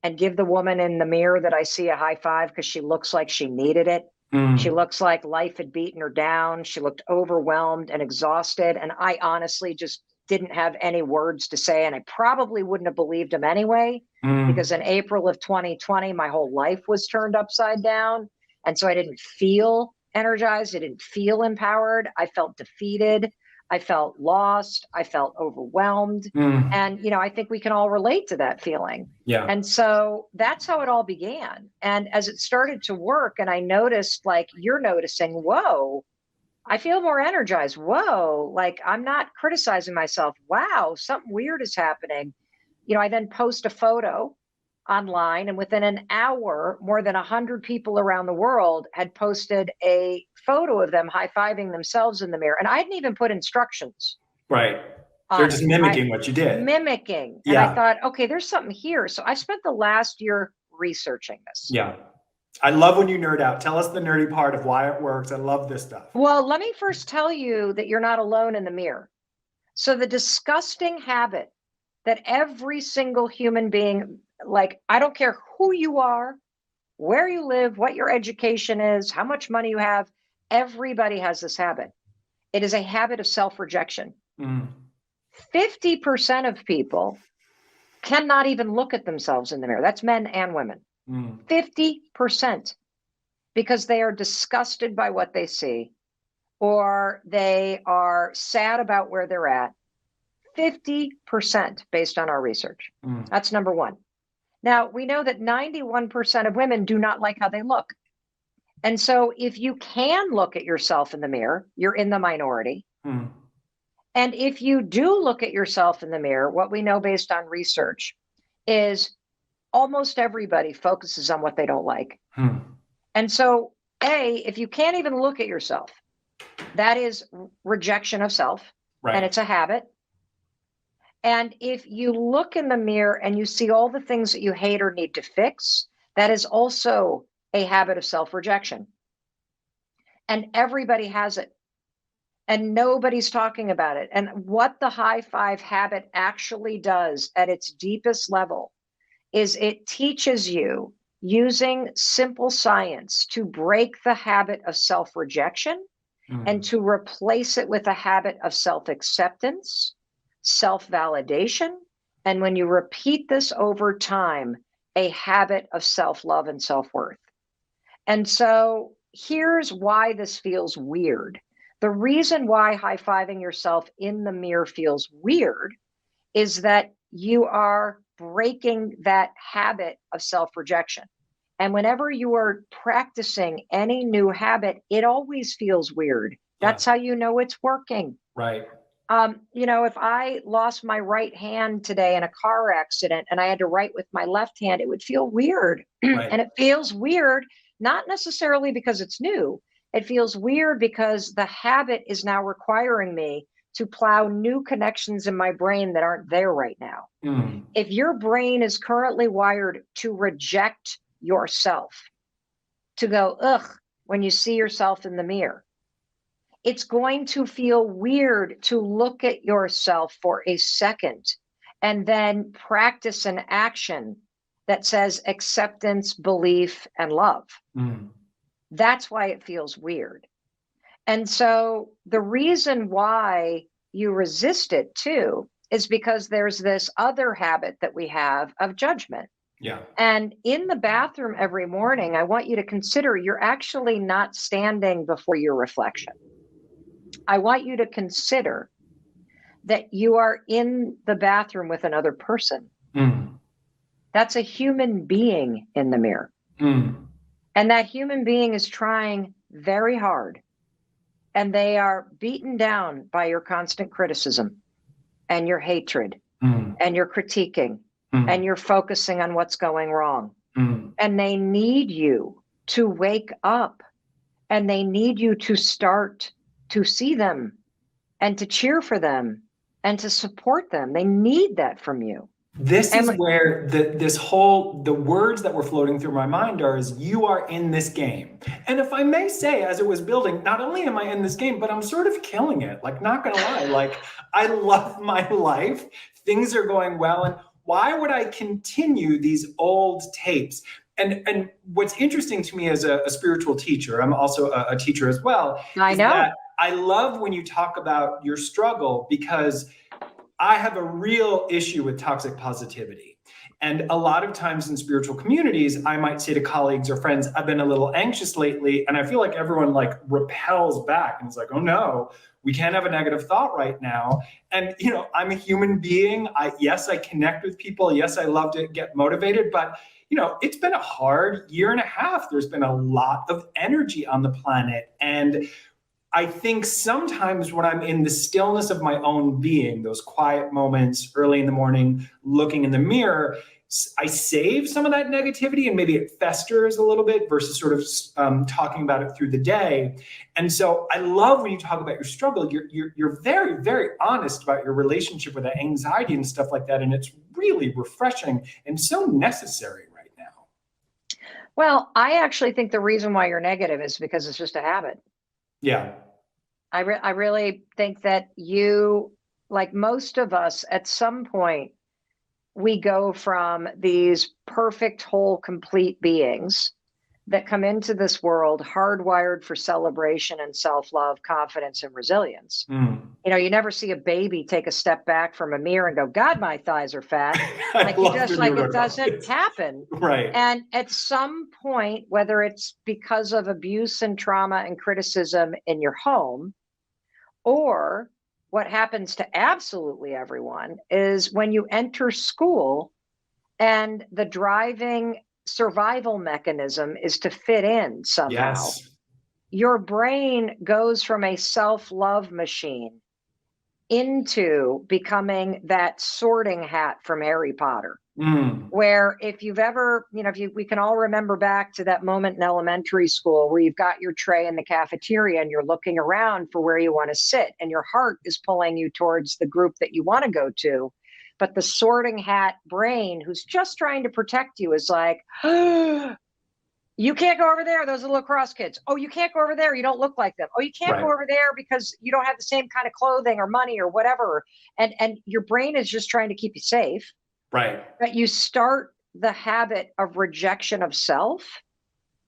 and give the woman in the mirror that I see a high five because she looks like she needed it. She looks like life had beaten her down. She looked overwhelmed and exhausted. And I honestly just didn't have any words to say. And I probably wouldn't have believed him anyway, because in April of 2020, my whole life was turned upside down. And so I didn't feel energized. I didn't feel empowered. I felt defeated. I felt lost. I felt overwhelmed. And, I think we can all relate to that feeling. Yeah. And so that's how it all began. And as it started to work and I noticed, like you're noticing, whoa, I feel more energized. Whoa, like I'm not criticizing myself. Wow, something weird is happening. I then post a photo online, and within an hour, more than 100 people around the world had posted a photo of them high-fiving themselves in the mirror. And I hadn't even put instructions. Right. They're just mimicking what you did. Mimicking. And I thought, okay, there's something here. So I spent the last year researching this. Yeah. I love when you nerd out. Tell us the nerdy part of why it works. I love this stuff. Well, let me first tell you that you're not alone in the mirror. So the disgusting habit that every single human being, like, I don't care who you are, where you live, what your education is, how much money you have, everybody has this habit. It is a habit of self-rejection. 50% of people cannot even look at themselves in the mirror. That's men and women. 50%, because they are disgusted by what they see, or they are sad about where they're at. 50% based on our research. That's number one. Now, we know that 91% of women do not like how they look. And so if you can look at yourself in the mirror, you're in the minority. And if you do look at yourself in the mirror, what we know based on research is almost everybody focuses on what they don't like. And so, if you can't even look at yourself, that is rejection of self, and it's a habit. And if you look in the mirror and you see all the things that you hate or need to fix, that is also a habit of self-rejection. And everybody has it. And nobody's talking about it. And what the high five habit actually does at its deepest level is it teaches you, using simple science, to break the habit of self-rejection and to replace it with a habit of self-acceptance, self-validation, and when you repeat this over time, a habit of self-love and self-worth. And so here's why this feels weird. The reason why high-fiving yourself in the mirror feels weird is that you are breaking that habit of self-rejection. And whenever you are practicing any new habit, it always feels weird. That's how you know it's working. Right. If I lost my right hand today in a car accident and I had to write with my left hand, it would feel weird. And it feels weird, not necessarily because it's new. It feels weird because the habit is now requiring me to plow new connections in my brain that aren't there right now. If your brain is currently wired to reject yourself, to go, ugh, when you see yourself in the mirror, it's going to feel weird to look at yourself for a second and then practice an action that says acceptance, belief, and love. That's why it feels weird. And so the reason why you resist it too is because there's this other habit that we have of judgment. Yeah. And in the bathroom every morning, I want you to consider you're actually not standing before your reflection. I want you to consider that you are in the bathroom with another person. That's a human being in the mirror. And that human being is trying very hard. And they are beaten down by your constant criticism and your hatred and your critiquing and you're focusing on what's going wrong. And they need you to wake up, and they need you to start to see them and to cheer for them and to support them. They need that from you. This is where the words that were floating through my mind is you are in this game. And if I may say, as it was building, not only am I in this game, but I'm sort of killing it. Like, not gonna lie, like, I love my life. Things are going well. And why would I continue these old tapes? And what's interesting to me as a spiritual teacher, I'm also a teacher as well. I know. That I love when you talk about your struggle, because I have a real issue with toxic positivity. And a lot of times in spiritual communities, I might say to colleagues or friends, I've been a little anxious lately. And I feel like everyone like repels back and it's like, oh no, we can't have a negative thought right now. And, you know, I'm a human being. Yes, I connect with people. Yes, I love to get motivated, but you know, it's been a hard year and a half. There's been a lot of energy on the planet. And I think sometimes when I'm in the stillness of my own being, those quiet moments early in the morning, looking in the mirror, I save some of that negativity and maybe it festers a little bit versus sort of talking about it through the day. And so I love when you talk about your struggle, you're very, very honest about your relationship with that anxiety and stuff like that. And it's really refreshing and so necessary right now. Well, I actually think the reason why you're negative is because it's just a habit. Yeah. I really think that you, like most of us, at some point, we go from these perfect, whole, complete beings that come into this world hardwired for celebration and self-love, confidence, and resilience. You know, you never see a baby take a step back from a mirror and go, God, my thighs are fat. Like you just like it doesn't happen. Right. And at some point, whether it's because of abuse and trauma and criticism in your home, or what happens to absolutely everyone is when you enter school and the driving survival mechanism is to fit in somehow. Yes. Your brain goes from a self-love machine into becoming that sorting hat from Harry Potter. Where if you've ever, you know, we can all remember back to that moment in elementary school where you've got your tray in the cafeteria and you're looking around for where you want to sit and your heart is pulling you towards the group that you want to go to. But the sorting hat brain, who's just trying to protect you, is like, you can't go over there. Those are the lacrosse kids. Oh, you can't go over there. You don't look like them. Oh, you can't go over there because you don't have the same kind of clothing or money or whatever. And your brain is just trying to keep you safe. Right. But you start the habit of rejection of self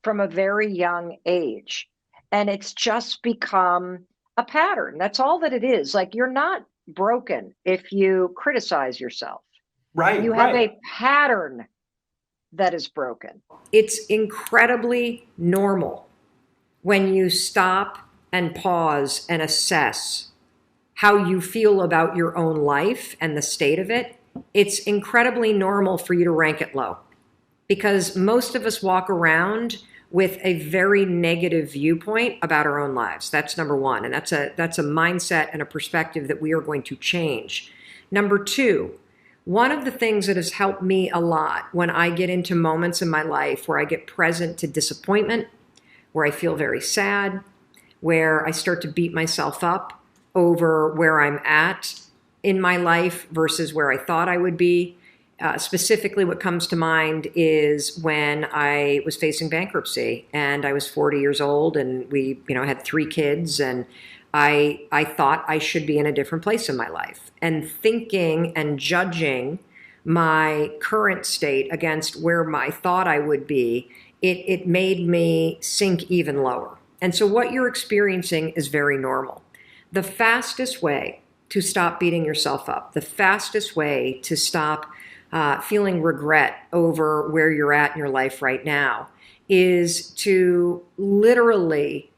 from a very young age. And it's just become a pattern. That's all that it is. Like, you're not broken if you criticize yourself. Right. You have a pattern that is broken. It's incredibly normal when you stop and pause and assess how you feel about your own life and the state of it. It's incredibly normal for you to rank it low, because most of us walk around with a very negative viewpoint about our own lives. That's number one. And that's a mindset and a perspective that we are going to change. Number two, one of the things that has helped me a lot when I get into moments in my life where I get present to disappointment, where I feel very sad, where I start to beat myself up over where I'm at in my life versus where I thought I would be. Specifically, what comes to mind is when I was facing bankruptcy and I was 40 years old and we, had 3 kids, and I thought I should be in a different place in my life, and thinking and judging my current state against where I thought I would be, it made me sink even lower. And so what you're experiencing is very normal. The fastest way to stop beating yourself up, the fastest way to stop feeling regret over where you're at in your life right now, is to literally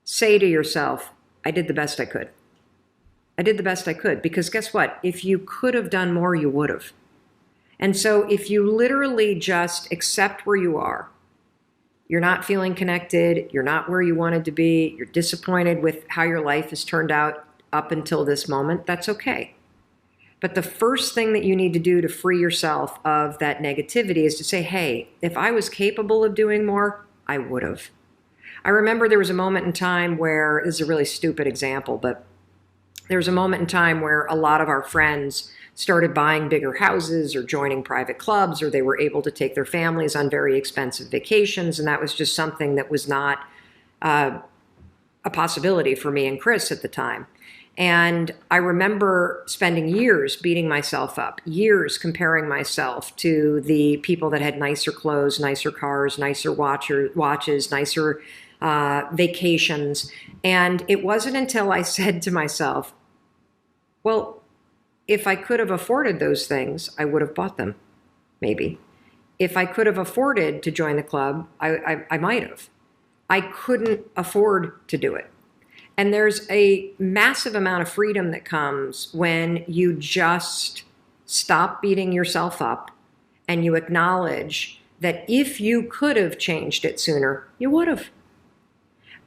say to yourself, I did the best I could. I did the best I could. Because guess what? If you could have done more, you would have. And so if you literally just accept where you are, you're not feeling connected, you're not where you wanted to be, you're disappointed with how your life has turned out up until this moment, that's okay. But the first thing that you need to do to free yourself of that negativity is to say, hey, if I was capable of doing more, I would have. I remember there was a moment in time where, this is a really stupid example, but there was a moment in time where a lot of our friends started buying bigger houses or joining private clubs, or they were able to take their families on very expensive vacations. And that was just something that was not a possibility for me and Chris at the time. And I remember spending years beating myself up, years comparing myself to the people that had nicer clothes, nicer cars, nicer watches, nicer vacations. And it wasn't until I said to myself, well, if I could have afforded those things, I would have bought them, maybe. If I could have afforded to join the club, I might have. I couldn't afford to do it. And there's a massive amount of freedom that comes when you just stop beating yourself up and you acknowledge that if you could have changed it sooner, you would have.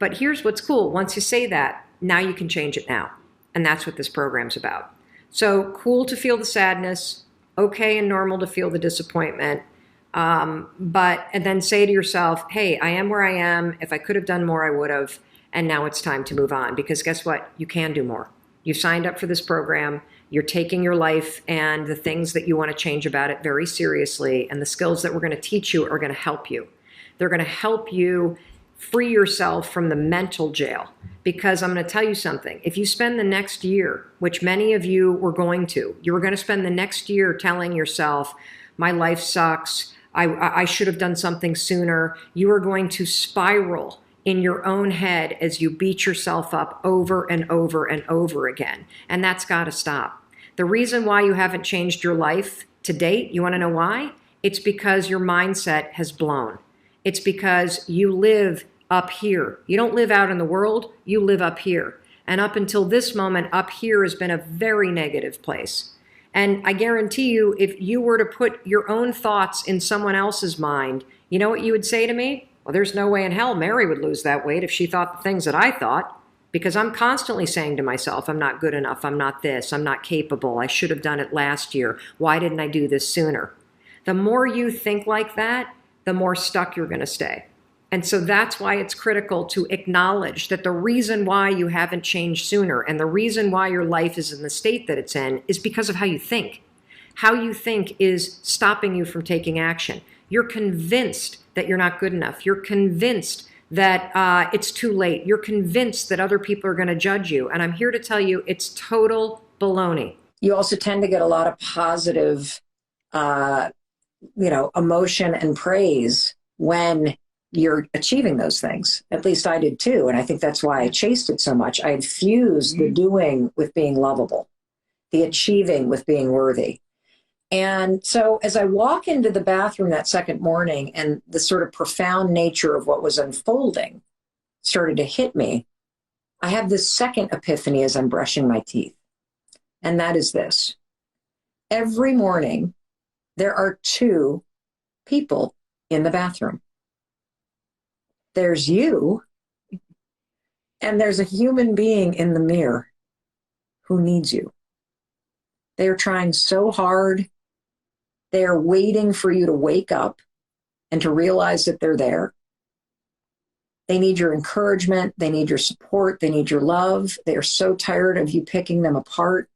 But here's what's cool. Once you say that, now you can change it now. And that's what this program's about. So cool to feel the sadness, okay and normal to feel the disappointment, and then say to yourself, hey, I am where I am. If I could have done more, I would have. And now it's time to move on, because guess what? You can do more. You signed up for this program. You're taking your life and the things that you want to change about it very seriously. And the skills that we're going to teach you are going to help you. They're going to help you free yourself from the mental jail. Because I'm going to tell you something. If you spend the next year, which many of you were going to, you were going to spend the next year telling yourself, my life sucks. I should have done something sooner. You are going to spiral in your own head as you beat yourself up over and over and over again. And that's got to stop. The reason why you haven't changed your life to date, you want to know why? It's because your mindset has blown. It's because you live up here. You don't live out in the world, you live up here. And up until this moment, up here has been a very negative place. And I guarantee you, if you were to put your own thoughts in someone else's mind, you know what you would say to me? Well, there's no way in hell Mary would lose that weight if she thought the things that I thought, because I'm constantly saying to myself, I'm not good enough, I'm not this, I'm not capable, I should have done it last year, why didn't I do this sooner? The more you think like that, the more stuck you're going to stay. And so that's why it's critical to acknowledge that the reason why you haven't changed sooner and the reason why your life is in the state that it's in is because of how you think. How you think is stopping you from taking action. You're convinced that you're not good enough. You're convinced that it's too late. You're convinced that other people are going to judge you. And I'm here to tell you it's total baloney. You also tend to get a lot of positive, emotion and praise when you're achieving those things. At least I did too. And I think that's why I chased it so much. I had fused the doing with being lovable, the achieving with being worthy. And so as I walk into the bathroom that second morning and the sort of profound nature of what was unfolding started to hit me, I have this second epiphany as I'm brushing my teeth. And that is this. Every morning, there are 2 people in the bathroom. There's you, and there's a human being in the mirror who needs you. They are trying so hard. They are waiting for you to wake up and to realize that they're there. They need your encouragement. They need your support. They need your love. They are so tired of you picking them apart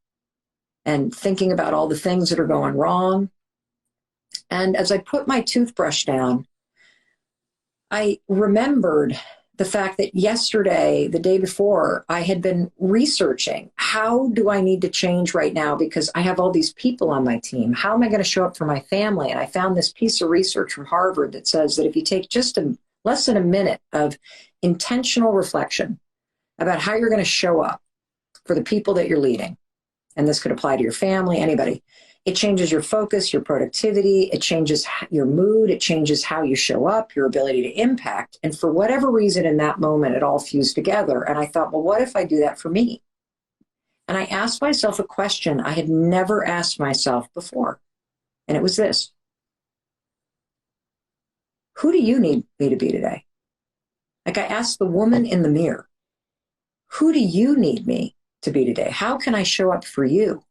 and thinking about all the things that are going wrong. And as I put my toothbrush down, I remembered the fact that yesterday, the day before, I had been researching, how do I need to change right now? Because I have all these people on my team. How am I going to show up for my family? And I found this piece of research from Harvard that says that if you take just less than a minute of intentional reflection about how you're going to show up for the people that you're leading, and this could apply to your family, anybody, it changes your focus, your productivity, it changes your mood, it changes how you show up, your ability to impact. And for whatever reason in that moment, it all fused together. And I thought, well, what if I do that for me? And I asked myself a question I had never asked myself before. And it was this: who do you need me to be today? Like, I asked the woman in the mirror, who do you need me to be today? How can I show up for you?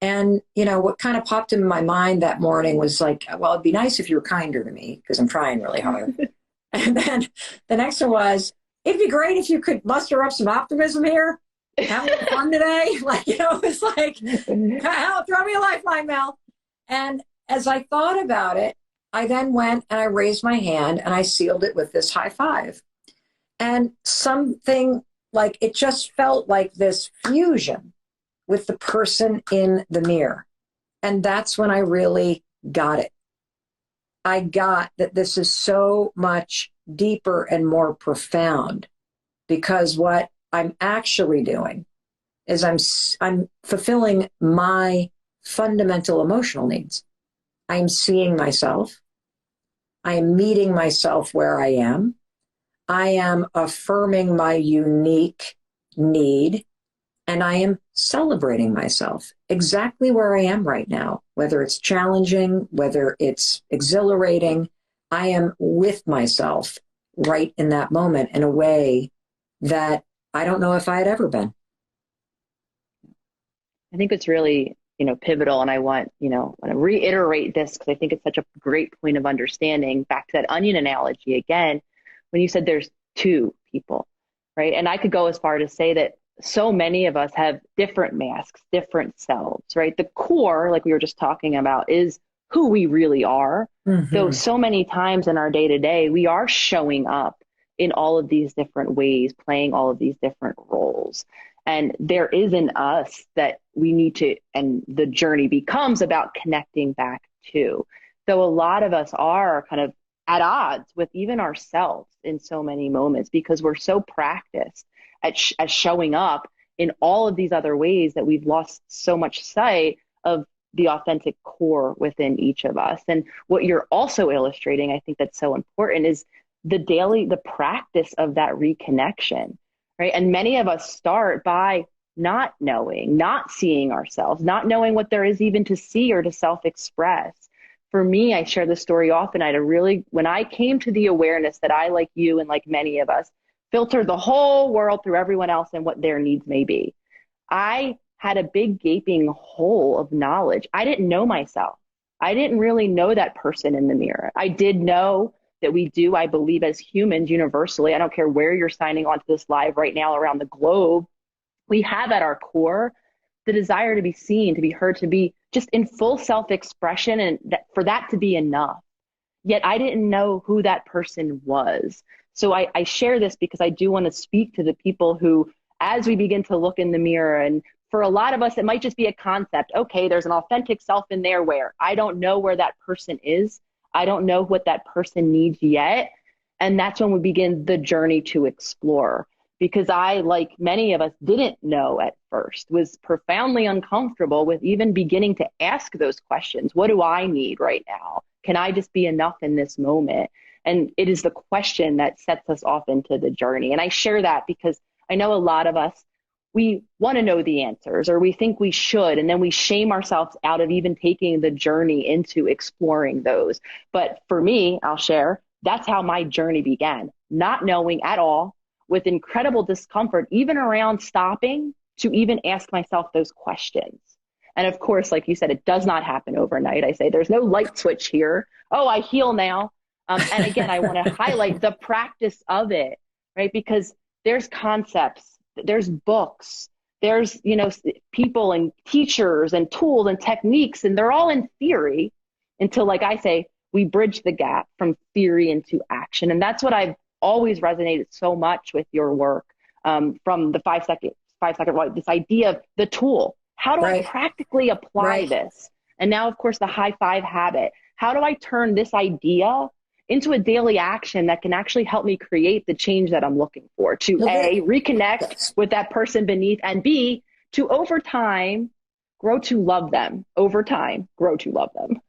And, what kind of popped into my mind that morning was like, well, it'd be nice if you were kinder to me because I'm trying really hard. And then the next one was, it'd be great if you could muster up some optimism here. Having fun today. It's like, hell, throw me a lifeline, Mel. And as I thought about it, I then went and I raised my hand and I sealed it with this high five. And something like, it just felt like this fusion with the person in the mirror. And that's when I really got it. I got that this is so much deeper and more profound, because what I'm actually doing is I'm fulfilling my fundamental emotional needs. I am seeing myself. I am meeting myself where I am. I am affirming my unique need. And I am celebrating myself exactly where I am right now, whether it's challenging, whether it's exhilarating. I am with myself right in that moment in a way that I don't know if I had ever been. I think it's really, pivotal. And I want to reiterate this because I think it's such a great point of understanding. Back to that onion analogy again, when you said there's two people, right? And I could go as far to say that so many of us have different masks, different selves, right? The core, like we were just talking about, is who we really are. Mm-hmm. Though so many times in our day to day, we are showing up in all of these different ways, playing all of these different roles. And there is an us that we need to, and the journey becomes about connecting back to. So a lot of us are kind of at odds with even ourselves in so many moments because we're so practiced at showing up in all of these other ways that we've lost so much sight of the authentic core within each of us. And what you're also illustrating, I think that's so important, is the practice of that reconnection, right? And many of us start by not knowing, not seeing ourselves, not knowing what there is even to see or to self-express. For me, I share this story often. When I came to the awareness that I, like you and like many of us, filter the whole world through everyone else and what their needs may be, I had a big gaping hole of knowledge. I didn't know myself. I didn't really know that person in the mirror. I did know that we do, I believe, as humans universally, I don't care where you're signing onto this live right now around the globe, we have at our core the desire to be seen, to be heard, to be just in full self-expression, and for that to be enough. Yet I didn't know who that person was. So I share this because I do want to speak to the people who, as we begin to look in the mirror, and for a lot of us, it might just be a concept. Okay, there's an authentic self in there where I don't know where that person is. I don't know what that person needs yet. And that's when we begin the journey to explore. Because I, like many of us, didn't know at first, was profoundly uncomfortable with even beginning to ask those questions. What do I need right now? Can I just be enough in this moment? And it is the question that sets us off into the journey. And I share that because I know a lot of us, we want to know the answers, or we think we should, and then we shame ourselves out of even taking the journey into exploring those. But for me, I'll share, that's how my journey began. Not knowing at all, with incredible discomfort, even around stopping to even ask myself those questions. And of course, like you said, it does not happen overnight. I say there's no light switch here. Oh, I heal now. And again, I want to highlight the practice of it, right? Because there's concepts, there's books, there's, people and teachers and tools and techniques, and they're all in theory until, like I say, we bridge the gap from theory into action. And that's what I've always resonated so much with your work, from the 5 second, this idea of the tool. How do I practically apply this? And now, of course, the high five habit. How do I turn this idea into a daily action that can actually help me create the change that I'm looking for, to A, reconnect with that person beneath, and B, to over time, grow to love them. Over time, grow to love them.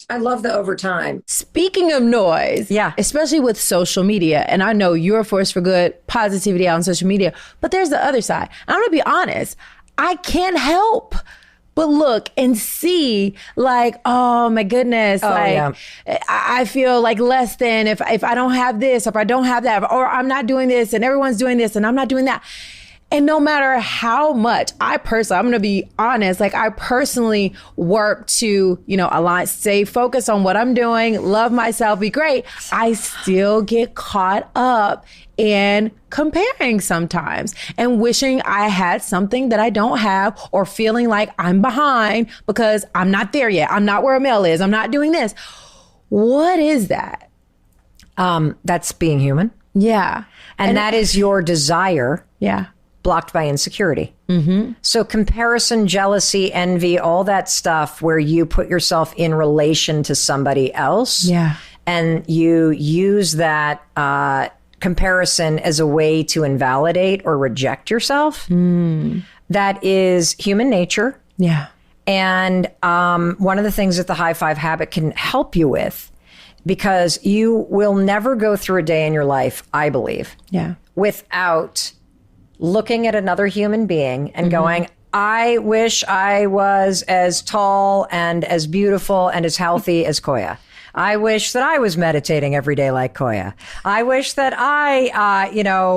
I love the overtime. Speaking of noise, especially with social media, and I know you're a force for good, positivity out on social media, but there's the other side. I'm going to be honest. I can't help but look and see, like, oh my goodness, I feel like less than if I don't have this, if I don't have that, or I'm not doing this and everyone's doing this and I'm not doing that. And no matter how much I'm going to be honest, like I personally work to, align, stay focused on what I'm doing, love myself, be great. I still get caught up in comparing sometimes and wishing I had something that I don't have, or feeling like I'm behind because I'm not there yet. I'm not where Mel is. I'm not doing this. What is that? That's being human. Yeah. And that is your desire. Yeah. Blocked by insecurity. Mm-hmm. So comparison, jealousy, envy, all that stuff where you put yourself in relation to somebody else. Yeah. And you use that comparison as a way to invalidate or reject yourself. That is human nature. Yeah. And one of the things that the high five habit can help you with, because you will never go through a day in your life, I believe, without looking at another human being and going, I wish I was as tall and as beautiful and as healthy as Koya. I wish that I was meditating every day like Koya. I wish that I,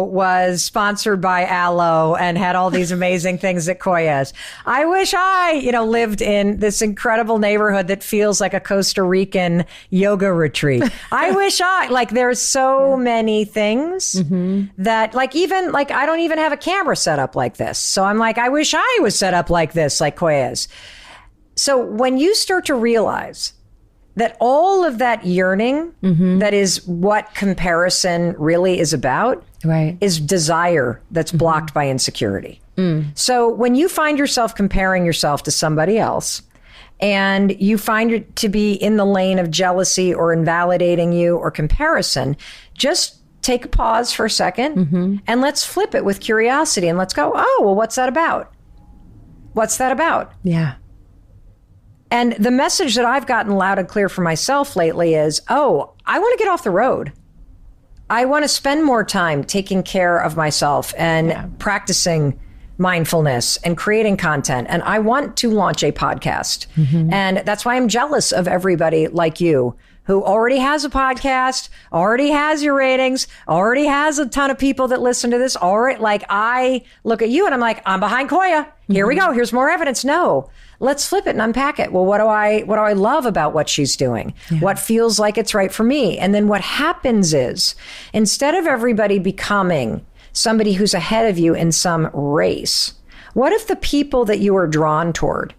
was sponsored by Aloe and had all these amazing things that Koya is. I wish I, lived in this incredible neighborhood that feels like a Costa Rican yoga retreat. I wish there's so many things that I don't even have a camera set up like this. So I'm like, I wish I was set up like this, like Koya is. So when you start to realize that all of that yearning, that is what comparison really is about, is desire that's blocked by insecurity. So when you find yourself comparing yourself to somebody else, and you find it to be in the lane of jealousy or invalidating you or comparison, just take a pause for a second and let's flip it with curiosity and let's go, oh, well, what's that about? What's that about? Yeah. And the message that I've gotten loud and clear for myself lately is, oh, I want to get off the road. I want to spend more time taking care of myself and practicing mindfulness and creating content. And I want to launch a podcast. And that's why I'm jealous of everybody like you who already has a podcast, already has your ratings, already has a ton of people that listen to this. Already, like, I look at you and I'm like, I'm behind Koya. Here we go. Here's more evidence. No, let's flip it and unpack it. Well, what do I love about what she's doing? What feels like it's right for me? And then what happens is, instead of everybody becoming somebody who's ahead of you in some race, what if the people that you are drawn toward,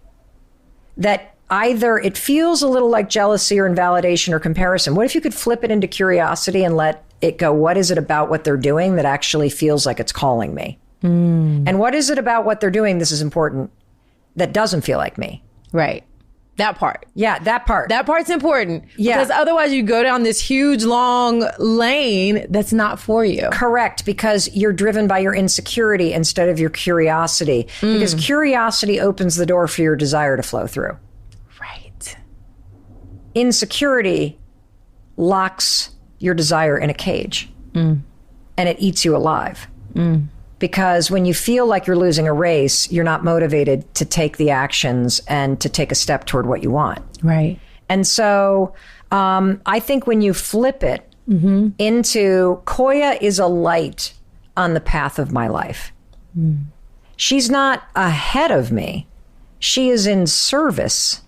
that either it feels a little like jealousy or invalidation or comparison, what if you could flip it into curiosity and let it go, what is it about what they're doing that actually feels like it's calling me? And what is it about what they're doing, this is important, that doesn't feel like me? Right. That part. Yeah, that part. That part's important. Yeah. Because otherwise you go down this huge, long lane that's not for you. Correct, because you're driven by your insecurity instead of your curiosity. Because curiosity opens the door for your desire to flow through. Right. Insecurity locks your desire in a cage. And it eats you alive. Because when you feel like you're losing a race, you're not motivated to take the actions and to take a step toward what you want. Right. And so I think when you flip it into, Koya is a light on the path of my life. She's not ahead of me. She is in service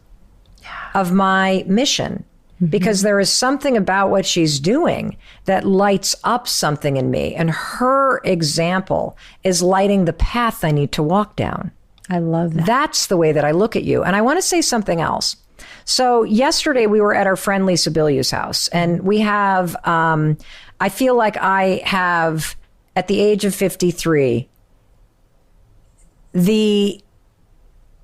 of my mission. because there is something about what she's doing that lights up something in me. And her example is lighting the path I need to walk down. I love that. That's the way that I look at you. And I want to say something else. So yesterday we were at our friend Lisa Bilyeu's house, and we have, I feel like I have, at the age of 53, the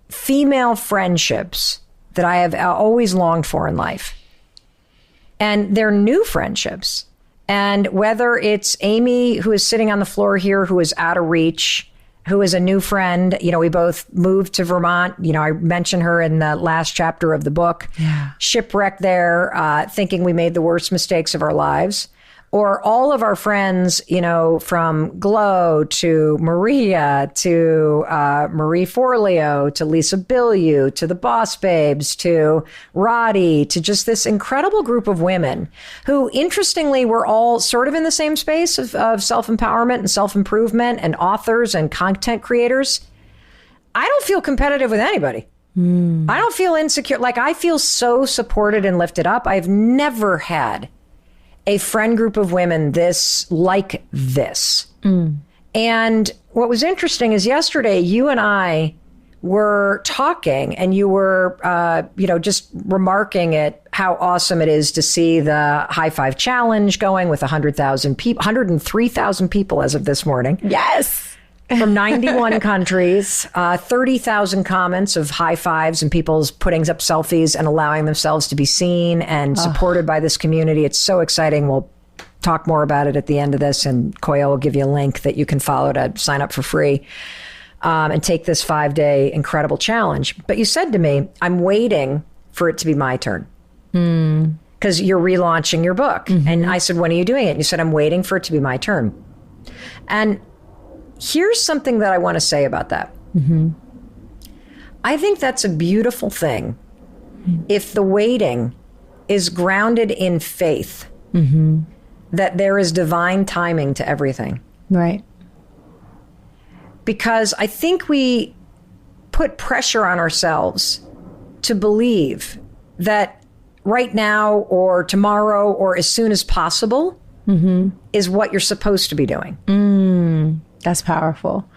female friendships that I have always longed for in life. And they're new friendships. And whether it's Amy, who is sitting on the floor here, who is out of reach, who is a new friend, we both moved to Vermont. I mentioned her in the last chapter of the book. Yeah. Shipwrecked there, thinking we made the worst mistakes of our lives. Or all of our friends, from Glow to Maria to Marie Forleo to Lisa Bilyeu to the Boss Babes to Roddy to just this incredible group of women who, interestingly, were all sort of in the same space of self-empowerment and self-improvement and authors and content creators. I don't feel competitive with anybody. I don't feel insecure. Like, I feel so supported and lifted up. I've never had a friend group of women like this. And what was interesting is yesterday you and I were talking, and you were, just remarking at how awesome it is to see the High Five Challenge going with 100,000 people, 103,000 people as of this morning. Yes. From 91 countries, 30,000 comments of high fives and people's putting up selfies and allowing themselves to be seen and supported by this community. It's so exciting. We'll talk more about it at the end of this, and Koya will give you a link that you can follow to sign up for free and take this 5-day incredible challenge. But you said to me, I'm waiting for it to be my turn. Because you're relaunching your book. And I said, when are you doing it? And you said, I'm waiting for it to be my turn. And here's something that I want to say about that. I think that's a beautiful thing if the waiting is grounded in faith that there is divine timing to everything. Right. Because I think we put pressure on ourselves to believe that right now or tomorrow or as soon as possible is what you're supposed to be doing. That's powerful.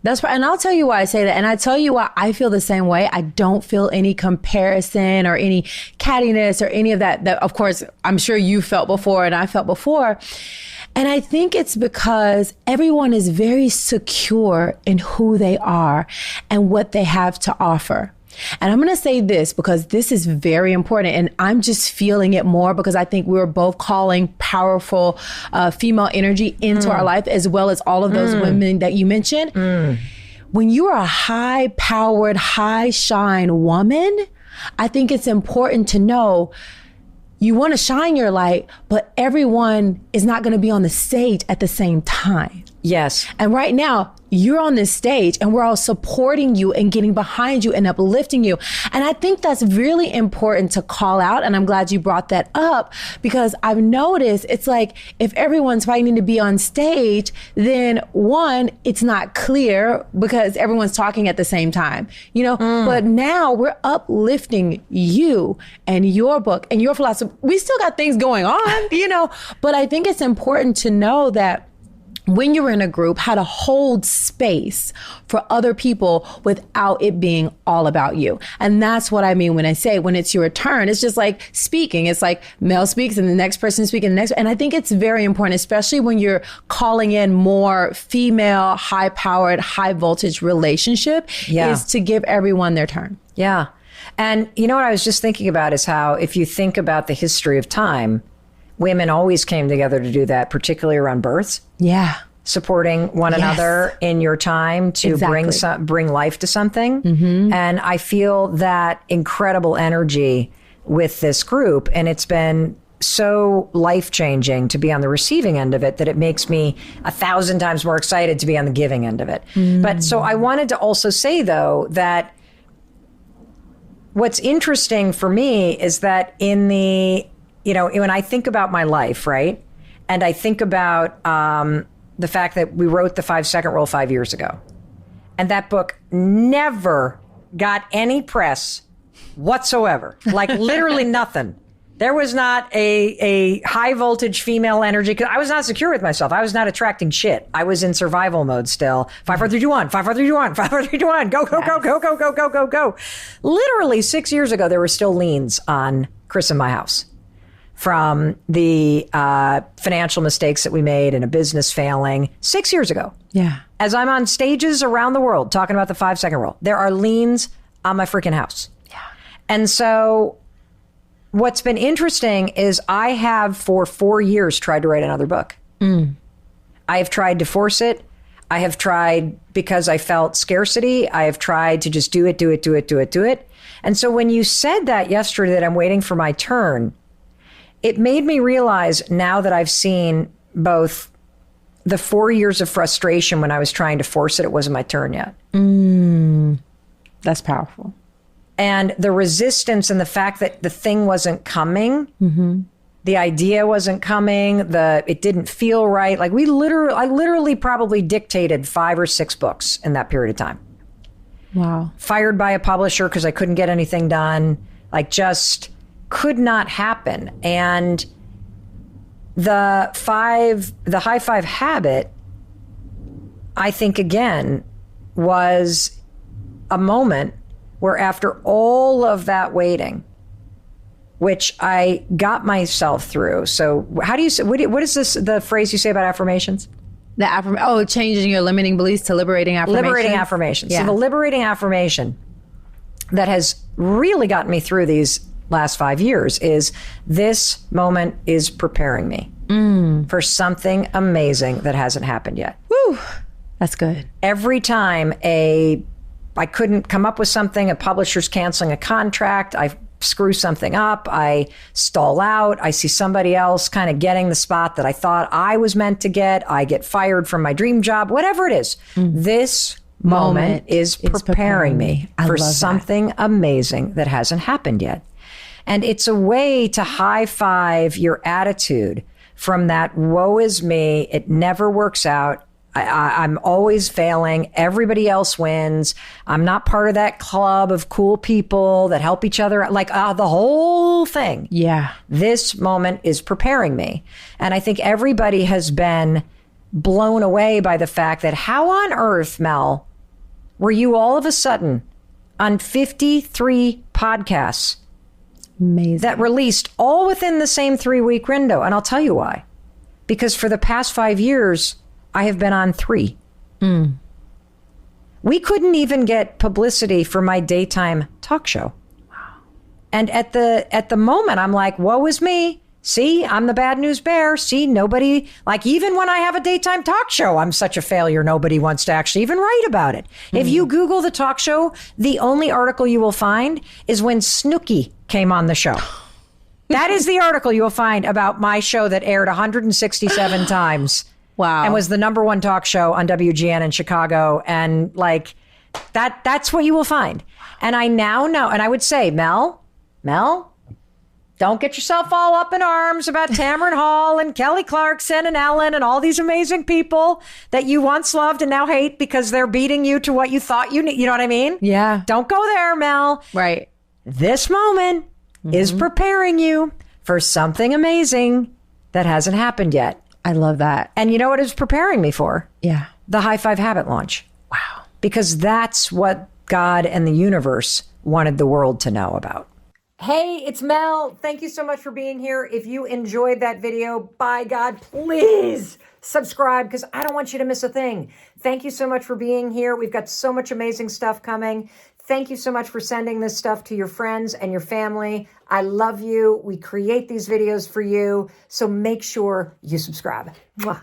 And I'll tell you why I say that. And I tell you why I feel the same way. I don't feel any comparison or any cattiness or any of that of course, I'm sure you felt before and I felt before. And I think it's because everyone is very secure in who they are and what they have to offer. And I'm going to say this because this is very important, and I'm just feeling it more because I think we're both calling powerful female energy into our life, as well as all of those women that you mentioned. When you are a high-powered, high-shine woman, I think it's important to know you want to shine your light, but everyone is not going to be on the stage at the same time. Yes. And right now, you're on this stage and we're all supporting you and getting behind you and uplifting you. And I think that's really important to call out. And I'm glad you brought that up, because I've noticed it's like if everyone's fighting to be on stage, then one, it's not clear because everyone's talking at the same time, but now we're uplifting you and your book and your philosophy. We still got things going on, but I think it's important to know that when you're in a group, how to hold space for other people without it being all about you. And that's what I mean when I say when it's your turn. It's just like speaking. It's like Mel speaks and the next person speaks and the next. And I think it's very important, especially when you're calling in more female, high-powered, high-voltage relationship, is to give everyone their turn. Yeah. And what I was just thinking about is how if you think about the history of time, women always came together to do that, particularly around births. Yeah. Supporting one another in your time to bring life to something. And I feel that incredible energy with this group. And it's been so life-changing to be on the receiving end of it that it makes me 1,000 times more excited to be on the giving end of it. But so I wanted to also say, though, that what's interesting for me is that in the when I think about my life, right? And I think about the fact that we wrote the 5-second rule 5 years ago. And that book never got any press whatsoever. Like literally nothing. There was not a high voltage female energy because I was not secure with myself. I was not attracting shit. I was in survival mode still. 5, 4, 3, 2, 1. 5, 4, 3, 2, 1. 5, 4, 3, 2, 1. Go, go, go, go, go, go, go, go, go. Literally 6 years ago, there were still liens on Chris and my house from the financial mistakes that we made and a business failing 6 years ago. Yeah. As I'm on stages around the world talking about the 5-second rule, there are liens on my freaking house. Yeah. And so what's been interesting is I have for 4 years tried to write another book. I have tried to force it. I have tried because I felt scarcity. I have tried to just do it. And so when you said that yesterday, that I'm waiting for my turn, it made me realize now that I've seen both the 4 years of frustration when I was trying to force it, it wasn't my turn yet. That's powerful. And the resistance and the fact that the thing wasn't coming, the idea wasn't coming, it didn't feel right. Like I literally probably dictated 5 or 6 books in that period of time. Wow. Fired by a publisher because I couldn't get anything done. Like just could not happen. And the high five habit, I think again, was a moment where after all of that waiting, which I got myself through. So how do you say, what is this, the phrase you say about affirmations? Changing your limiting beliefs to liberating affirmations. Liberating affirmations. Yeah. So the liberating affirmation that has really gotten me through these last 5 years is this moment is preparing me for something amazing that hasn't happened yet. Woo, that's good. Every time I couldn't come up with something, a publisher's canceling a contract, I screw something up, I stall out, I see somebody else kind of getting the spot that I thought I was meant to get, I get fired from my dream job, whatever it is. This moment is preparing me for something amazing that hasn't happened yet. And it's a way to high five your attitude from that woe is me, it never works out, I'm always failing. Everybody else wins. I'm not part of that club of cool people that help each other. Like the whole thing. Yeah. This moment is preparing me. And I think everybody has been blown away by the fact that how on earth, Mel, were you all of a sudden on 53 podcasts Amazing. that released all within the same 3-week window? And I'll tell you why. Because for the past 5 years, I have been on 3. We couldn't even get publicity for my daytime talk show. Wow. And at the moment, I'm like, woe is me. See, I'm the bad news bear. See, nobody, like even when I have a daytime talk show, I'm such a failure. Nobody wants to actually even write about it. If you Google the talk show, the only article you will find is when Snooki came on the show. That is the article you will find about my show that aired 167 times. Wow. And was the #1 talk show on WGN in Chicago. And like that's what you will find. And I now know, and I would say, Mel, don't get yourself all up in arms about Tamron Hall and Kelly Clarkson and Ellen and all these amazing people that you once loved and now hate because they're beating you to what you thought you need. You know what I mean? Yeah. Don't go there, Mel. Right. This moment is preparing you for something amazing that hasn't happened yet. I love that. And you know what it's preparing me for? Yeah. The High Five Habit launch. Wow. Because that's what God and the universe wanted the world to know about. Hey, it's Mel. Thank you so much for being here. If you enjoyed that video, by God, please subscribe because I don't want you to miss a thing. Thank you so much for being here. We've got so much amazing stuff coming. Thank you so much for sending this stuff to your friends and your family. I love you. We create these videos for you. So make sure you subscribe. Mwah.